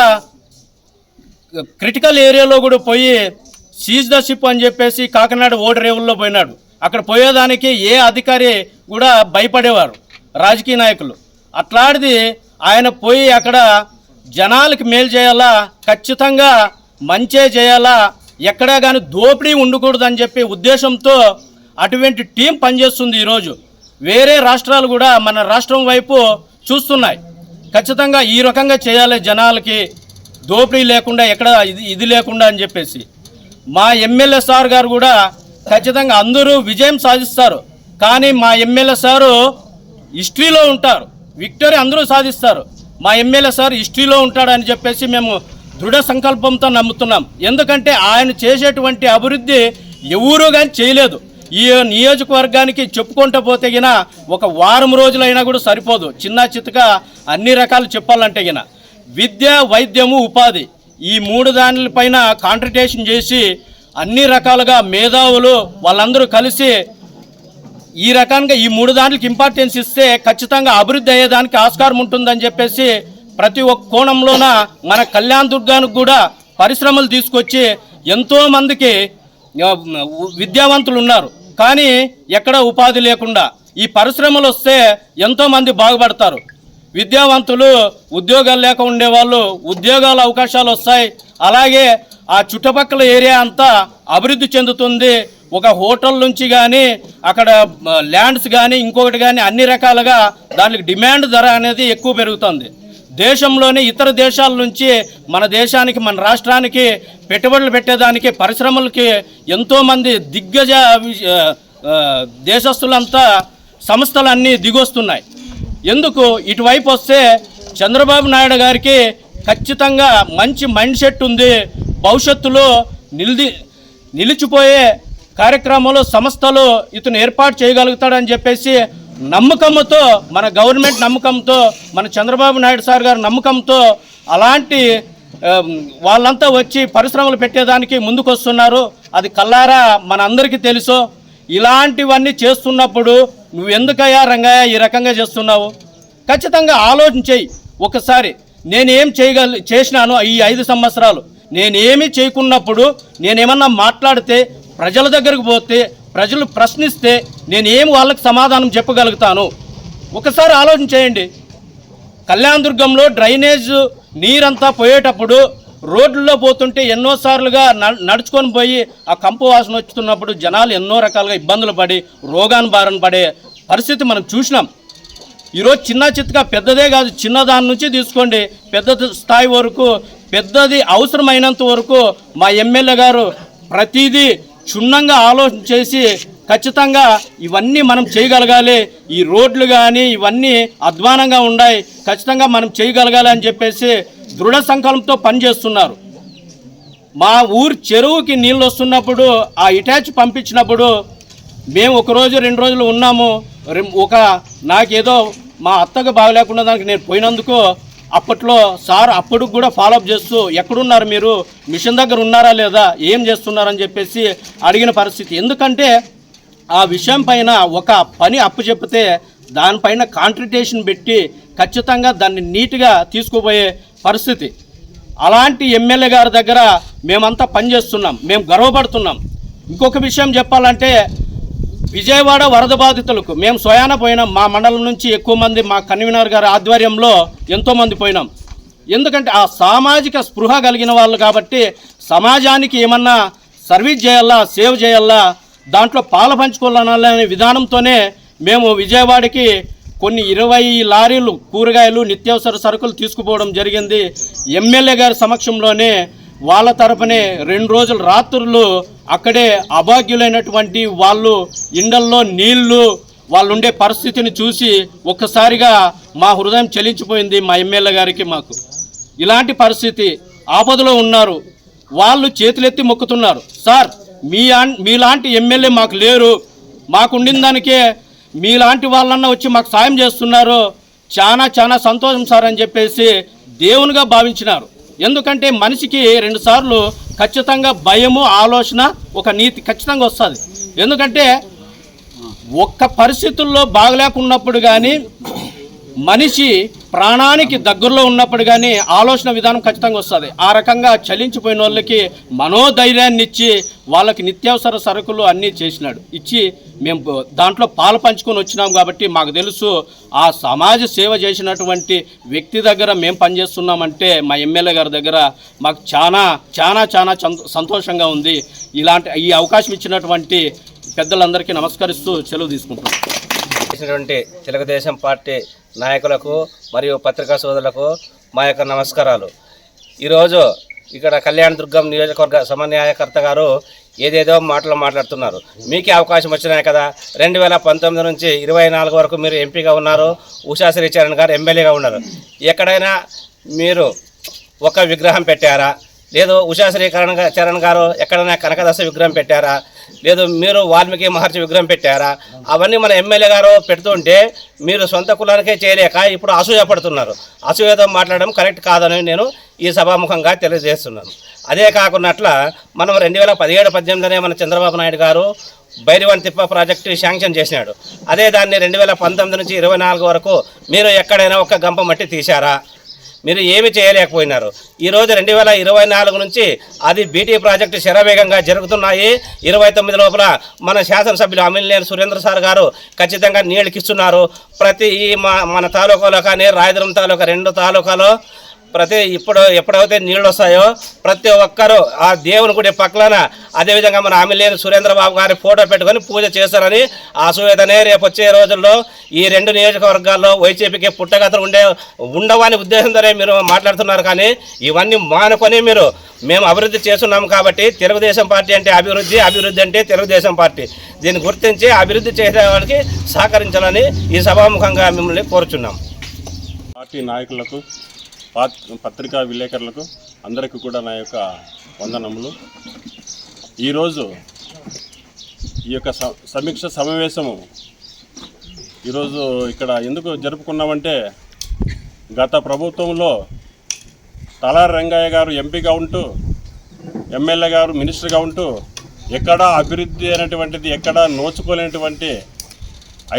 క్రిటికల్ ఏరియాలో కూడా పోయి సీజ్ ద షిప్ అని చెప్పేసి కాకినాడ ఓడరేవుల్లో పోయినాడు. అక్కడ పోయేదానికి ఏ అధికారి కూడా భయపడేవారు, రాజకీయ నాయకులు. అట్లాంటిది ఆయన పోయి అక్కడ జనాలకి మేలు చేయాలా, ఖచ్చితంగా మంచే చేయాలా, ఎక్కడా కానీ దోపిడీ ఉండకూడదని చెప్పి ఉద్దేశంతో అటువంటి టీం పనిచేస్తుంది. ఈరోజు వేరే రాష్ట్రాలు కూడా మన రాష్ట్రం వైపు చూస్తున్నాయి. ఖచ్చితంగా ఈ రకంగా చేయాలి, జనాలకి దోపిడీ లేకుండా, ఎక్కడ ఇది లేకుండా అని చెప్పేసి. మా ఎమ్మెల్యే సార్ గారు కూడా ఖచ్చితంగా అందరూ విజయం సాధిస్తారు, కానీ మా ఎమ్మెల్యే సారు హిస్టరీలో ఉంటారు, విక్టరీ అందరూ సాధిస్తారు. మా ఎమ్మెల్యే సార్ హిస్టరీలో ఉంటాడని చెప్పేసి మేము దృఢ సంకల్పంతో నమ్ముతున్నాం. ఎందుకంటే ఆయన చేసేటువంటి అభివృద్ధి ఎవరూ కానీ చేయలేదు. ఈ నియోజకవర్గానికి చెప్పుకుంటూ పోతే గిన ఒక వారం రోజులైనా కూడా సరిపోదు. చిన్న చిత్తగా అన్ని రకాలు చెప్పాలంటే గిన విద్య, వైద్యము, ఉపాధి ఈ 3 దానిపైన కాన్సంట్రేషన్ చేసి అన్ని రకాలుగా మేధావులు వాళ్ళందరూ కలిసి ఈ రకంగా ఈ 3 దానికి ఇంపార్టెన్స్ ఇస్తే ఖచ్చితంగా అభివృద్ధి అయ్యేదానికి ఆస్కారం ఉంటుందని చెప్పేసి ప్రతి ఒక్క కోణంలోన మన కళ్యాణదుర్గానికి కూడా పరిశ్రమలు తీసుకొచ్చి ఎంతోమందికి విద్యావంతులు ఉన్నారు, కానీ ఎక్కడ ఉపాధి లేకుండా ఈ పరిశ్రమలు వస్తే ఎంతోమంది బాగుపడతారు. విద్యావంతులు ఉద్యోగాలు లేక ఉండేవాళ్ళు ఉద్యోగాల అవకాశాలు వస్తాయి. అలాగే ఆ చుట్టుపక్కల ఏరియా అంతా అభివృద్ధి చెందుతుంది. ఒక హోటల్ నుంచి కానీ అక్కడ ల్యాండ్స్ కానీ ఇంకొకటి కానీ అన్ని రకాలుగా దానికి డిమాండ్ ధర అనేది ఎక్కువ పెరుగుతుంది. దేశంలోని ఇతర దేశాల నుంచి మన దేశానికి, మన రాష్ట్రానికి పెట్టుబడులు పెట్టేదానికి, పరిశ్రమలకి ఎంతోమంది దిగ్గజ దేశస్తులంతా సంస్థలన్నీ దిగొస్తున్నాయి. ఎందుకు ఇటువైపు వస్తే చంద్రబాబు నాయుడు గారికి ఖచ్చితంగా మంచి మైండ్ సెట్ ఉంది. భవిష్యత్తులో నిలిచిపోయే కార్యక్రమంలో సంస్థలు ఇతను ఏర్పాటు చేయగలుగుతాడని చెప్పేసి నమ్మకంతో, మన గవర్నమెంట్ నమ్మకంతో, మన చంద్రబాబు నాయుడు సార్ గారి నమ్మకంతో అలాంటి వాళ్ళంతా వచ్చి పరిశ్రమలు పెట్టేదానికి ముందుకు వస్తున్నారు. అది కల్లారా మన అందరికీ తెలుసు. ఇలాంటివన్నీ చేస్తున్నప్పుడు నువ్వు ఎందుకయ్యా రంగయ్య ఈ రకంగా చేస్తున్నావు? ఖచ్చితంగా ఆలోచన చేయి ఒకసారి. నేనేం చేసినాను ఈ 5 సంవత్సరాలు? నేనేమీ చేయకున్నప్పుడు నేనేమన్నా మాట్లాడితే, ప్రజల దగ్గరకు పోతే, ప్రజలు ప్రశ్నిస్తే నేనేం వాళ్ళకి సమాధానం చెప్పగలుగుతాను? ఒకసారి ఆలోచన చేయండి. కళ్యాణదుర్గంలో డ్రైనేజ్ నీరంతా పోయేటప్పుడు రోడ్లలో పోతుంటే ఎన్నోసార్లుగా నడుచుకొని పోయి ఆ కంపు వాసన వస్తున్నప్పుడు జనాలు ఎన్నో రకాలుగా ఇబ్బందులు పడి రోగాన్ని బారిన పడే పరిస్థితి మనం చూసినాం. ఈరోజు చిన్న చిత్తగా పెద్దదే కాదు, చిన్నదాని నుంచి తీసుకోండి పెద్ద స్థాయి వరకు, పెద్దది అవసరమైనంత వరకు మా ఎమ్మెల్యే గారు ప్రతిదీ క్షుణ్ణంగా ఆలోచన చేసి ఖచ్చితంగా ఇవన్నీ మనం చేయగలగాలి, ఈ రోడ్లు కానీ ఇవన్నీ అధ్వానంగా ఉన్నాయి, ఖచ్చితంగా మనం చేయగలగాలి అని చెప్పేసి దృఢ సంకల్పంతో పనిచేస్తున్నారు. మా ఊరు చెరువుకి నీళ్ళు వస్తున్నప్పుడు ఆ ఇటాచ్ పంపించినప్పుడు మేము 1 రోజు 2 రోజులు ఉన్నాము. నాకేదో మా అత్తకు బాగలేకుండా దానికి నేను పోయినందుకు అప్పట్లో సార్ అప్పుడు కూడా ఫాలోఅప్ చేస్తూ ఎక్కడున్నారు మీరు, మిషన్ దగ్గర ఉన్నారా లేదా, ఏం చేస్తున్నారని చెప్పేసి అడిగిన పరిస్థితి. ఎందుకంటే ఆ విషయం పైన ఒక పని అప్పు చెప్తే దానిపైన కాంట్రిబ్యూషన్ పెట్టి ఖచ్చితంగా దాన్ని నీట్గా తీసుకుపోయే పరిస్థితి. అలాంటి ఎమ్మెల్యే గారి దగ్గర మేమంతా పనిచేస్తున్నాం, మేము గర్వపడుతున్నాం. ఇంకొక విషయం చెప్పాలంటే విజయవాడ వరద బాధితులకు మేము స్వయాన పోయినాం. మా మండలం నుంచి ఎక్కువ మంది మా కన్వీనర్ గారి ఆధ్వర్యంలో ఎంతోమంది పోయినాం. ఎందుకంటే ఆ సామాజిక స్పృహ కలిగిన వాళ్ళు కాబట్టి సమాజానికి ఏమన్నా సర్వీస్ చేయాలా, సేవ్ చేయాలా, దాంట్లో పాలు పంచుకోవాలనే విధానంతోనే మేము విజయవాడకి కొన్ని 20 లారీలు కూరగాయలు నిత్యావసర సరుకులు తీసుకుపోవడం జరిగింది. ఎమ్మెల్యే గారి సమక్షంలోనే వాళ్ళ తరపునే 2 రోజులు రాత్రులు అక్కడే అభాగ్యులైనటువంటి వాళ్ళు ఇండల్లో నీళ్లు వాళ్ళు ఉండే పరిస్థితిని చూసి ఒక్కసారిగా మా హృదయం చలించిపోయింది. మా ఎమ్మెల్యే గారికి మాకు ఇలాంటి పరిస్థితి, ఆపదలో ఉన్నారు, వాళ్ళు చేతులెత్తి మొక్కుతున్నారు. సార్ మీలాంటి ఎమ్మెల్యే మాకు లేరు, మాకు ఉండిన దానికే మీలాంటి వాళ్ళన్నా వచ్చి మాకు సాయం చేస్తున్నారు, చాలా చాలా సంతోషం సార్ అని చెప్పేసి దేవునిగా భావించినారు. ఎందుకంటే మనిషికి 2 సార్లు ఖచ్చితంగా భయము, ఆలోచన, ఒక నీతి ఖచ్చితంగా వస్తుంది. ఎందుకంటే ఒక్క పరిస్థితుల్లో బాగలేకున్నప్పుడు కానీ మనిషి ప్రాణానికి దగ్గరలో ఉన్నప్పుడు కానీ ఆలోచన విధానం ఖచ్చితంగా వస్తుంది. ఆ రకంగా చలించిపోయిన వాళ్ళకి మనోధైర్యాన్ని ఇచ్చి వాళ్ళకి నిత్యావసర సరుకులు అన్నీ చేసినాడు. ఇచ్చి మేము దాంట్లో పాలు పంచుకొని వచ్చినాం కాబట్టి మాకు తెలుసు ఆ సమాజ సేవ చేసినటువంటి వ్యక్తి దగ్గర మేము పనిచేస్తున్నామంటే మా ఎమ్మెల్యే గారి దగ్గర మాకు చాలా చాలా చాలా సంతోషంగా ఉంది. ఈ అవకాశం ఇచ్చినటువంటి పెద్దలందరికీ నమస్కరిస్తూ సెలవు తీసుకుంటున్నాం. చేసినటువంటి తెలుగుదేశం పార్టీ నాయకులకు మరియు పత్రికా సోదరులకు మా యొక్క నమస్కారాలు. ఈరోజు ఇక్కడ కళ్యాణదుర్గం నియోజకవర్గ సమన్వయకర్త గారు ఏదేదో మాట్లాడుతున్నారు. మీకే అవకాశం వచ్చినాయి కదా, 2019 నుంచి 24 వరకు మీరు ఎంపీగా ఉన్నారు, ఉషా శ్రీచరణ్ గారు ఎమ్మెల్యేగా ఉన్నారు. ఎక్కడైనా మీరు ఒక విగ్రహం పెట్టారా? లేదు ఉషా చరణ్ గారు ఎక్కడైనా కనకదాస విగ్రహం పెట్టారా? లేదు మీరు వాల్మీకి మహర్షి విగ్రహం పెట్టారా? అవన్నీ మన ఎమ్మెల్యే గారు పెడుతుంటే మీరు సొంత కులానికే చేయలేక ఇప్పుడు అసూయ పడుతున్నారు. అసూయతో మాట్లాడడం కరెక్ట్ కాదని నేను ఈ సభాముఖంగా తెలియజేస్తున్నాను. అదే కాకున్నట్ల మనం 2017-18 మన చంద్రబాబు నాయుడు గారు బైరివన్ తిప్ప ప్రాజెక్టు శాంక్షన్ చేసినాడు. అదే దాన్ని 2019 నుంచి 24 వరకు మీరు ఎక్కడైనా ఒక గంప మట్టి తీశారా? మీరు ఏమి చేయలేకపోయినారు. ఈరోజు 2024 నుంచి అది బీటీ ప్రాజెక్టు శరవేగంగా జరుగుతున్నాయి. 29 లోపల మన శాసనసభ్యులు అమిలినేని సురేంద్ర సార్ గారు ఖచ్చితంగా నీళ్ళకి ఇస్తున్నారు. ప్రతి మన తాలూకాలో కానీ రాయదుర్గం తాలూకా 2 తాలూకాలో ఎప్పుడైతే నీళ్ళు వస్తాయో ప్రతి ఒక్కరూ ఆ దేవుని గుడి పక్కన అదేవిధంగా మన అమిలినేని సురేంద్రబాబు గారి ఫోటో పెట్టుకొని పూజ చేస్తారని ఆశీర్వాదనే రేపు వచ్చే రోజుల్లో ఈ 2 నియోజకవర్గాల్లో వైసీపీకి పుట్టగతలు ఉండవని ఉద్దేశంతోనే మీరు మాట్లాడుతున్నారు. కానీ ఇవన్నీ మానుకొని మేము అభివృద్ధి చేస్తున్నాము కాబట్టి తెలుగుదేశం పార్టీ అంటే అభివృద్ధి అంటే తెలుగుదేశం పార్టీ. దీన్ని గుర్తించి అభివృద్ధి చేసే వాళ్ళకి సహకరించాలని ఈ సభాముఖంగా మిమ్మల్ని కోరుచున్నాం. పార్టీ నాయకులకు, పత్రికా విలేకరులకు అందరికీ కూడా నా యొక్క వందనములు. ఈరోజు ఈ యొక్క సమీక్ష సమావేశము ఈరోజు ఇక్కడ ఎందుకు జరుపుకున్నామంటే గత ప్రభుత్వంలో తలారి రంగయ్య గారు ఎంపీగా ఉంటూ ఎమ్మెల్యే గారు మినిస్టర్గా ఉంటూ ఎక్కడా అభివృద్ధి అనేటువంటిది ఎక్కడా నోచుకోలేనటువంటి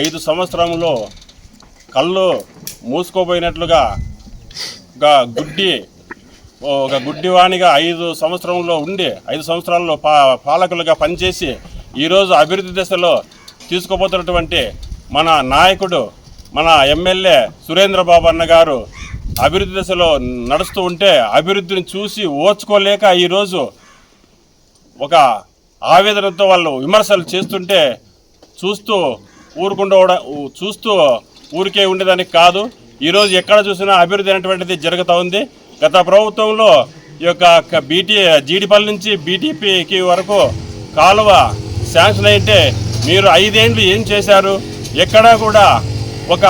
5 సంవత్సరంలో కళ్ళు మూసుకోపోయినట్లుగా ఒక గుడ్డివాణిగా 5 సంవత్సరాల్లో పాలకులుగా పనిచేసి ఈరోజు అభివృద్ధి దశలో తీసుకుపోతున్నటువంటి మన నాయకుడు, మన ఎమ్మెల్యే సురేంద్రబాబు అన్న గారు అభివృద్ధి దశలో నడుస్తూ ఉంటే అభివృద్ధిని చూసి ఓర్చుకోలేక ఈరోజు ఒక ఆవేదనతో వాళ్ళు విమర్శలు చేస్తుంటే చూస్తూ ఊరికే ఉండేదానికి కాదు. ఈరోజు ఎక్కడ చూసినా అభివృద్ధి అనేటువంటిది జరుగుతూ ఉంది. గత ప్రభుత్వంలో ఈ యొక్క జీడిపల్లి నుంచి బీటీపీకి వరకు కాలువ శాంక్షన్ అయితే మీరు 5 ఏళ్ళు ఏం చేశారు? ఎక్కడా కూడా ఒక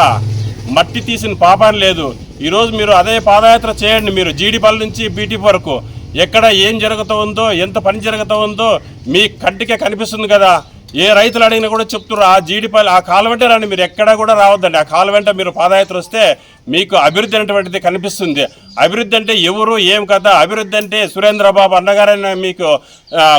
మట్టి తీసిన పాపాన్ని లేదు. ఈరోజు మీరు అదే పాదయాత్ర చేయండి. మీరు జీడిపల్లి నుంచి బీటీ వరకు ఎక్కడ ఏం జరుగుతూ ఉందో, ఎంత పని జరుగుతూ ఉందో మీ కంటికే కనిపిస్తుంది కదా. ఏ రైతులు అడిగినా కూడా చెప్తున్నారు ఆ జీడిపల్లి ఆ కాలు వెంట రండి, మీరు ఎక్కడా కూడా రావద్దండి. ఆ కాలు వెంట మీరు పాదయాత్ర వస్తే మీకు అభివృద్ధి అనేటువంటిది కనిపిస్తుంది. అభివృద్ధి అంటే ఎవరు ఏం కదా, అభివృద్ధి అంటే సురేంద్రబాబు అన్నగారని మీకు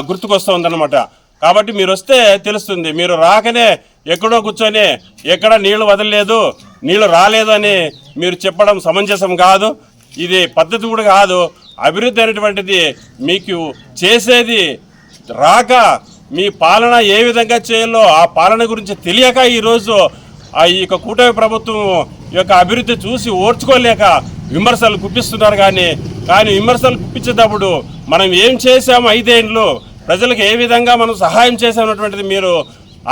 గుర్తుకొస్తుందన్నమాట. కాబట్టి మీరు వస్తే తెలుస్తుంది. మీరు రాకనే ఎక్కడో కూర్చొని ఎక్కడ నీళ్లు వదలలేదు, నీళ్లు రాలేదు అని మీరు చెప్పడం సమంజసం కాదు. ఇది పద్ధతి కూడా కాదు. అభివృద్ధి అనేటువంటిది మీకు చేసేది రాక, మీ పాలన ఏ విధంగా చేయాలో ఆ పాలన గురించి తెలియక ఈరోజు ఈ యొక్క కూటమి ప్రభుత్వం యొక్క అభివృద్ధి చూసి ఓర్చుకోలేక విమర్శలు గుప్పిస్తున్నారు. కానీ విమర్శలు గుప్పించేటప్పుడు మనం ఏం చేశాము 5 ఏళ్ళు, ప్రజలకు ఏ విధంగా మనం సహాయం చేసామన్నటువంటిది మీరు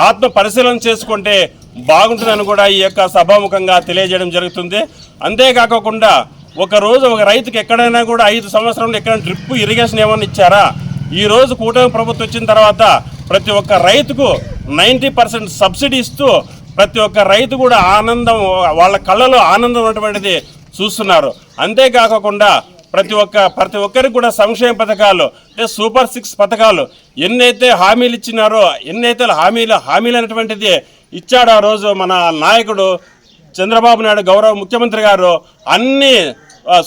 ఆత్మ పరిశీలన చేసుకుంటే బాగుంటుందని కూడా ఈ యొక్క సభాముఖంగా తెలియజేయడం జరుగుతుంది. అంతేకాకుండా ఒకరోజు ఒక రైతుకి ఎక్కడైనా కూడా 5 సంవత్సరాలు ఎక్కడైనా డ్రిప్ ఇరిగేషన్ ఏమైనా ఇచ్చారా? ఈరోజు కూటమి ప్రభుత్వం వచ్చిన తర్వాత ప్రతి ఒక్క రైతుకు 90% సబ్సిడీ ఇస్తూ ప్రతి ఒక్క రైతు కూడా ఆనందం, వాళ్ళ కళ్ళలో ఆనందం ఉన్నటువంటిది చూస్తున్నారు. అంతేకాకుండా ప్రతి ఒక్కరికి కూడా సంక్షేమ పథకాలు అంటే సూపర్ 6 పథకాలు ఎన్నైతే హామీలు ఇచ్చినారో, ఎన్నైతే హామీలు అనేటువంటిది ఇచ్చాడు ఆ రోజు మన నాయకుడు చంద్రబాబు నాయుడు గౌరవ ముఖ్యమంత్రి గారు, అన్ని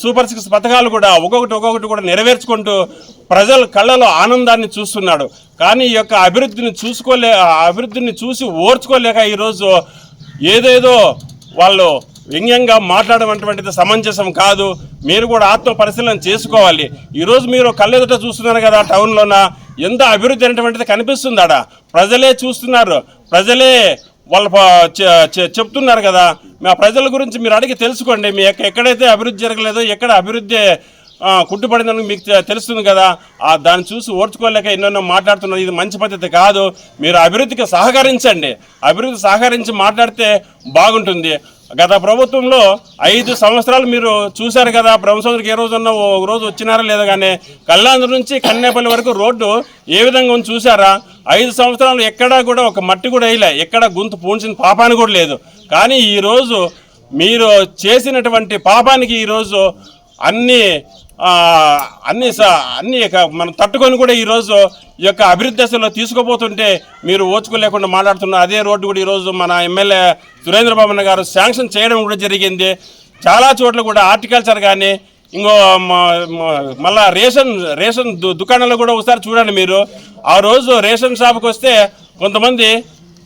సూపర్ 6 పథకాలు కూడా ఒక్కొక్కటి కూడా నెరవేర్చుకుంటూ ప్రజల కళ్ళలో ఆనందాన్ని చూస్తున్నాడు. కానీ ఈ యొక్క అభివృద్ధిని చూసి ఓర్చుకోలేక ఈరోజు ఏదేదో వాళ్ళు వ్యంగ్యంగా మాట్లాడమంటువంటిది సమంజసం కాదు. మీరు కూడా ఆత్మ పరిశీలన చేసుకోవాలి. ఈరోజు మీరు కళ్ళెదుట చూస్తున్నారు కదా, టౌన్లోన ఎంత అభివృద్ధి అనేటువంటిది కనిపిస్తుందాడ. ప్రజలే చూస్తున్నారు, ప్రజలే వాళ్ళు చెప్తున్నారు కదా. మా ప్రజల గురించి మీరు అడిగి తెలుసుకోండి. మీ ఎక్కడైతే అభివృద్ధి జరగలేదో, ఎక్కడ అభివృద్ధి కుట్టుపడిందని మీకు తెలుస్తుంది కదా. దాన్ని చూసి ఓర్చుకోలేక ఎన్నెన్నో మాట్లాడుతున్నారు. ఇది మంచి పద్ధతి కాదు. మీరు అభివృద్ధికి సహకరించండి. అభివృద్ధి సహకరించి మాట్లాడితే బాగుంటుంది. గత ప్రభుత్వంలో 5 సంవత్సరాలు మీరు చూశారు కదా. బ్రహ్మసముద్రకి ఏ రోజున్నా ఒక రోజు వచ్చినారా లేదా, కానీ కళ్యాణ్ నుంచి కన్నేపల్లి వరకు రోడ్డు ఏ విధంగా ఉంది చూసారా? 5 సంవత్సరాలు ఎక్కడా కూడా ఒక మట్టి కూడా వేయలే, ఎక్కడ గుంత పూడ్చిన పాపాన్ని కూడా లేదు. కానీ ఈరోజు మీరు చేసినటువంటి పాపానికి ఈరోజు అన్నీ మనం తట్టుకొని కూడా ఈరోజు ఈ యొక్క అభివృద్ధి దశలో తీసుకుపోతుంటే మీరు ఓచుకోలేకుండా మాట్లాడుతున్నారు. అదే రోడ్డు కూడా ఈరోజు మన ఎమ్మెల్యే సురేంద్రబాబు అన్న గారు శాంక్షన్ చేయడం కూడా జరిగింది. చాలా చోట్ల కూడా హార్టికల్చర్ కానీ ఇంకో మళ్ళా రేషన్ దుకాణాలు కూడా ఒకసారి చూడండి. మీరు ఆ రోజు రేషన్ షాప్కి వస్తే కొంతమంది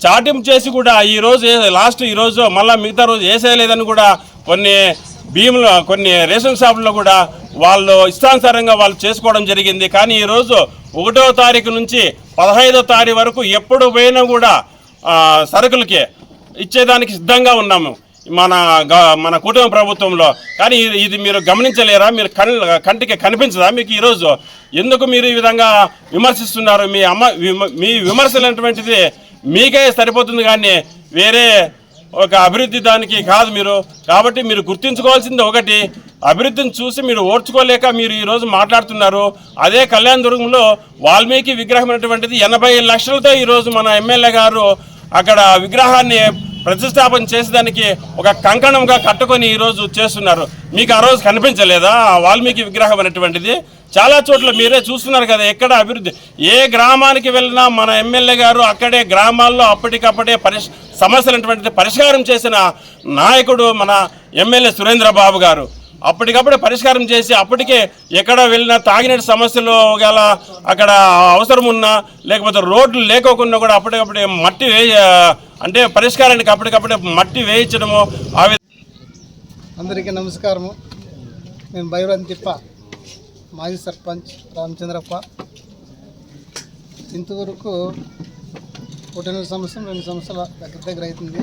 చాటింపు చేసి కూడా ఈరోజు మళ్ళీ మిగతా రోజు వేసేయలేదని కూడా కొన్ని రేషన్ షాపుల్లో కూడా వాళ్ళు ఇష్టానుసారంగా వాళ్ళు చేసుకోవడం జరిగింది. కానీ ఈరోజు 1వ తారీఖు నుంచి 15వ తారీఖు వరకు ఎప్పుడు పోయినా కూడా సరుకులకి ఇచ్చేదానికి సిద్ధంగా ఉన్నాము మన కుటుంబ ప్రభుత్వంలో. కానీ ఇది మీరు గమనించలేరా? మీరు కంటికి కనిపించదా మీకు? ఈరోజు ఎందుకు మీరు ఈ విధంగా విమర్శిస్తున్నారు? మీ విమర్శలు అనేటువంటిది మీకే సరిపోతుంది, కానీ వేరే ఒక అభివృద్ధి దానికి కాదు మీరు. కాబట్టి మీరు గుర్తుంచుకోవాల్సింది ఒకటి, అభివృద్ధిని చూసి మీరు ఓర్చుకోలేక మీరు ఈరోజు మాట్లాడుతున్నారు. అదే కళ్యాణదుర్గంలో వాల్మీకి విగ్రహం అనేటువంటిది 80 లక్షలతో ఈరోజు మన ఎమ్మెల్యే గారు అక్కడ విగ్రహాన్ని ప్రతిష్టాపన చేసేదానికి ఒక కంకణంగా కట్టుకొని ఈరోజు చేస్తున్నారు. మీకు ఆ రోజు కనిపించలేదా వాల్మీకి విగ్రహం అనేటువంటిది? చాలా చోట్ల మీరే చూస్తున్నారు కదా. ఎక్కడ అభివృద్ధి, ఏ గ్రామానికి వెళ్ళినా మన ఎమ్మెల్యే గారు అక్కడే గ్రామాల్లో అప్పటికప్పుడే సమస్యలు అనేటువంటిది పరిష్కారం చేసిన నాయకుడు మన ఎమ్మెల్యే సురేంద్రబాబు గారు. అప్పటికప్పుడే పరిష్కారం చేసి అప్పటికే ఎక్కడ వెళ్ళినా తాగినట్టు సమస్యలు ఒకవేళ అక్కడ అవసరం ఉన్నా లేకపోతే రోడ్లు లేకోకుండా కూడా అప్పటికప్పుడే మట్టి అంటే పరిష్కారానికి అప్పటికప్పుడే మట్టి వేయించడము. అందరికీ నమస్కారము. నేను బైరాన్ తిప్ప మాజీ సర్పంచ్ రామచంద్రప్ప. ఇంతవరకు 1.5 సంవత్సరం 2 సంవత్సరాల దగ్గర అవుతుంది.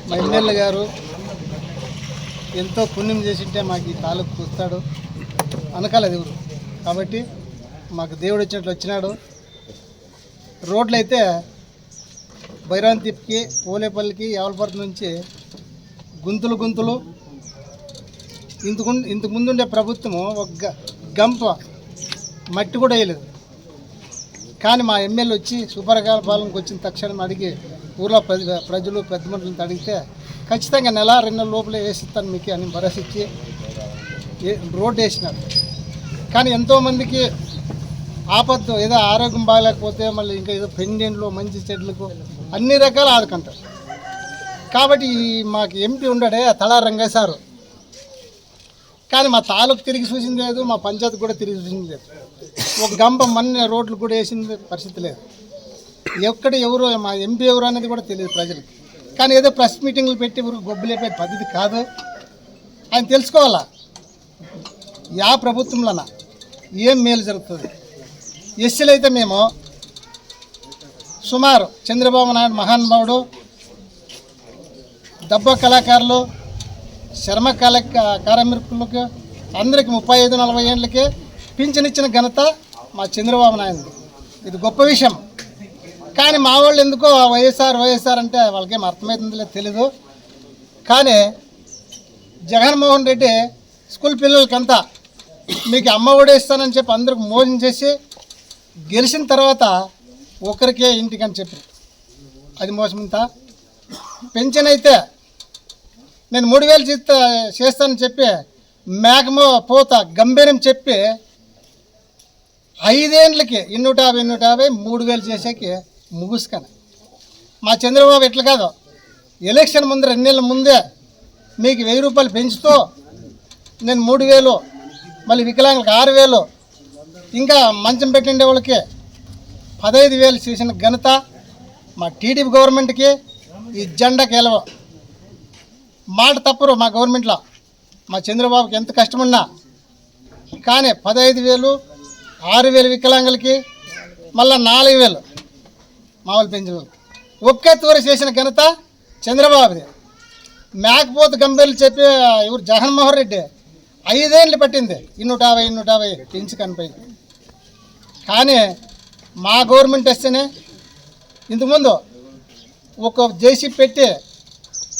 మా ఎమ్మెల్యే గారు ఎంతో పుణ్యం చేసింటే మాకు ఈ తాలూకు చూస్తాడు అనకాలేదు ఎవరు. కాబట్టి మాకు దేవుడు వచ్చినట్లు వచ్చినాడు. రోడ్లు అయితే బైరాన్ తిప్పికి పోలేపల్లికి యావలపర్తి నుంచి గుంతులు ఇంతకు ముందుండే ప్రభుత్వము ఒక గంప మట్టి కూడా వేయలేదు. కానీ మా ఎమ్మెల్యే వచ్చి సూపర్గా పాలనకు వచ్చిన తక్షణం అడిగి ఊర్లో ప్రజలు పెద్ద మనుషులతో అడిగితే ఖచ్చితంగా నెల 2 నెలల లోపలే వేసిస్తాను మీకు అని భరోసా ఇచ్చి రోడ్డు వేసినారు. కానీ ఎంతోమందికి ఆపత్తు ఏదో ఆరోగ్యం బాగాలేకపోతే మళ్ళీ ఇంకా ఏదో పెండెంట్లు మంచి చెట్లకు అన్ని రకాలు ఆదుకుంటారు. కాబట్టి మాకు ఎంపీ ఉండడే తలా రంగయ్య సారు, కానీ మా తాలూకు తిరిగి చూసింది లేదు, మా పంచాయతీ కూడా తిరిగి చూసింది లేదు. ఒక గంప మన్న రోడ్లు కూడా వేసింది పరిస్థితి లేదు. ఎవరు మా ఎంపీ ఎవరు అనేది కూడా తెలియదు ప్రజలకు. కానీ ఏదో ప్రెస్ మీటింగ్లు పెట్టి గొబ్బులేపే పద్ధతి కాదు. ఆయన తెలుసుకోవాలా ప్రభుత్వంలోన ఏం మేలు జరుగుతుంది. ఎస్సీలు అయితే మేము సుమారు చంద్రబాబు నాయుడు మహానుభావుడు, దెబ్బ కళాకారులు, శర్మ కార్మికులకు అందరికి 35-40 ఏళ్ళకే పింఛనిచ్చిన ఘనత మా చంద్రబాబు నాయుడు. ఇది గొప్ప విషయం. కానీ మా వాళ్ళు ఎందుకో వైఎస్ఆర్ అంటే వాళ్ళకేం అర్థమవుతుందో తెలీదు. కానీ జగన్మోహన్ రెడ్డి స్కూల్ పిల్లలకంతా మీకు అమ్మ ఒడి ఇస్తానని చెప్పి అందరికి మోసం చేసి గెలిచిన తర్వాత ఒకరికే ఇంటికని చెప్పి అది మోసం. ఇంత పెన్షన్ అయితే నేను 3000 చేస్తానని చెప్పి మేకమో పోత గంభీరం చెప్పి 5 ఏళ్ళకి 250 3000 చేసేకి ముగుసుకొని మా చంద్రబాబు ఎట్లా కాదు, ఎలక్షన్ ముందు 2 నెలల ముందే మీకు 1000 రూపాయలు పెంచుతూ నేను 3000, మళ్ళీ వికలాంగులకు 6000, ఇంకా మంచం పెట్టిండే వాళ్ళకి 15,000 చేసిన ఘనత మా టీడీపీ గవర్నమెంట్కి. ఈ జెండాకి ఎలవ మాట తప్పరు మా గవర్నమెంట్లో. మా చంద్రబాబుకి ఎంత కష్టమున్నా కానీ 15,000, 6,000 వికలాంగులకి, మళ్ళీ 4,000 మామూలు పెంచిన ఒకే తూర చేసిన ఘనత చంద్రబాబుది. మేకపోతు గంభీర్లు చెప్పి ఎవరు జగన్మోహన్ రెడ్డి 5 ఏళ్ళు పట్టింది 250 పెంచి కనిపోయింది. కానీ మా గవర్నమెంట్ వస్తేనే ఇంతకుముందు ఒక జేసీ పెట్టి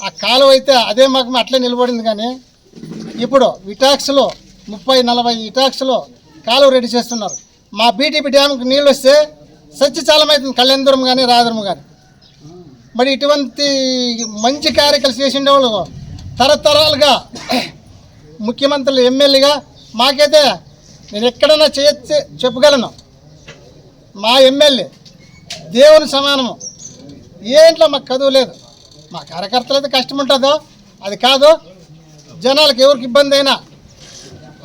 ఆ కాలువ అయితే అదే మాకు అట్లే నిలబడింది. కానీ ఇప్పుడు విటాక్స్లో 30-40 విటాక్స్లో కాలువ రెడీ చేస్తున్నారు. మా బీటీపీ డ్యామ్కి నీళ్ళు వస్తే సత్యచాలమవుతుంది కళ్యాణదురం కానీ రాధురం కానీ. మరి ఇటువంటి మంచి కార్యక్రమాలు చేసిండే వాళ్ళు తరతరాలుగా ముఖ్యమంత్రులు, ఎమ్మెల్యేగా మాకైతే నేను ఎక్కడైనా చేయొచ్చు చెప్పగలను. మా ఎమ్మెల్యే దేవుని సమానము. ఏంట్లో మాకు చదువు లేదు. మా కార్యకర్తలు అయితే కష్టం ఉంటుందో అది కాదు, జనాలకు ఎవరికి ఇబ్బంది అయినా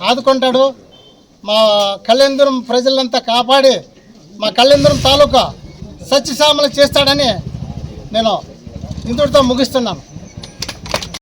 ఆదుకుంటాడు. మా కళ్యాణదురం ప్రజలంతా కాపాడి మా కళ్యాణదురం తాలూకా సత్యసామలు చేస్తాడని నేను ఇంతటితో ముగిస్తున్నాను.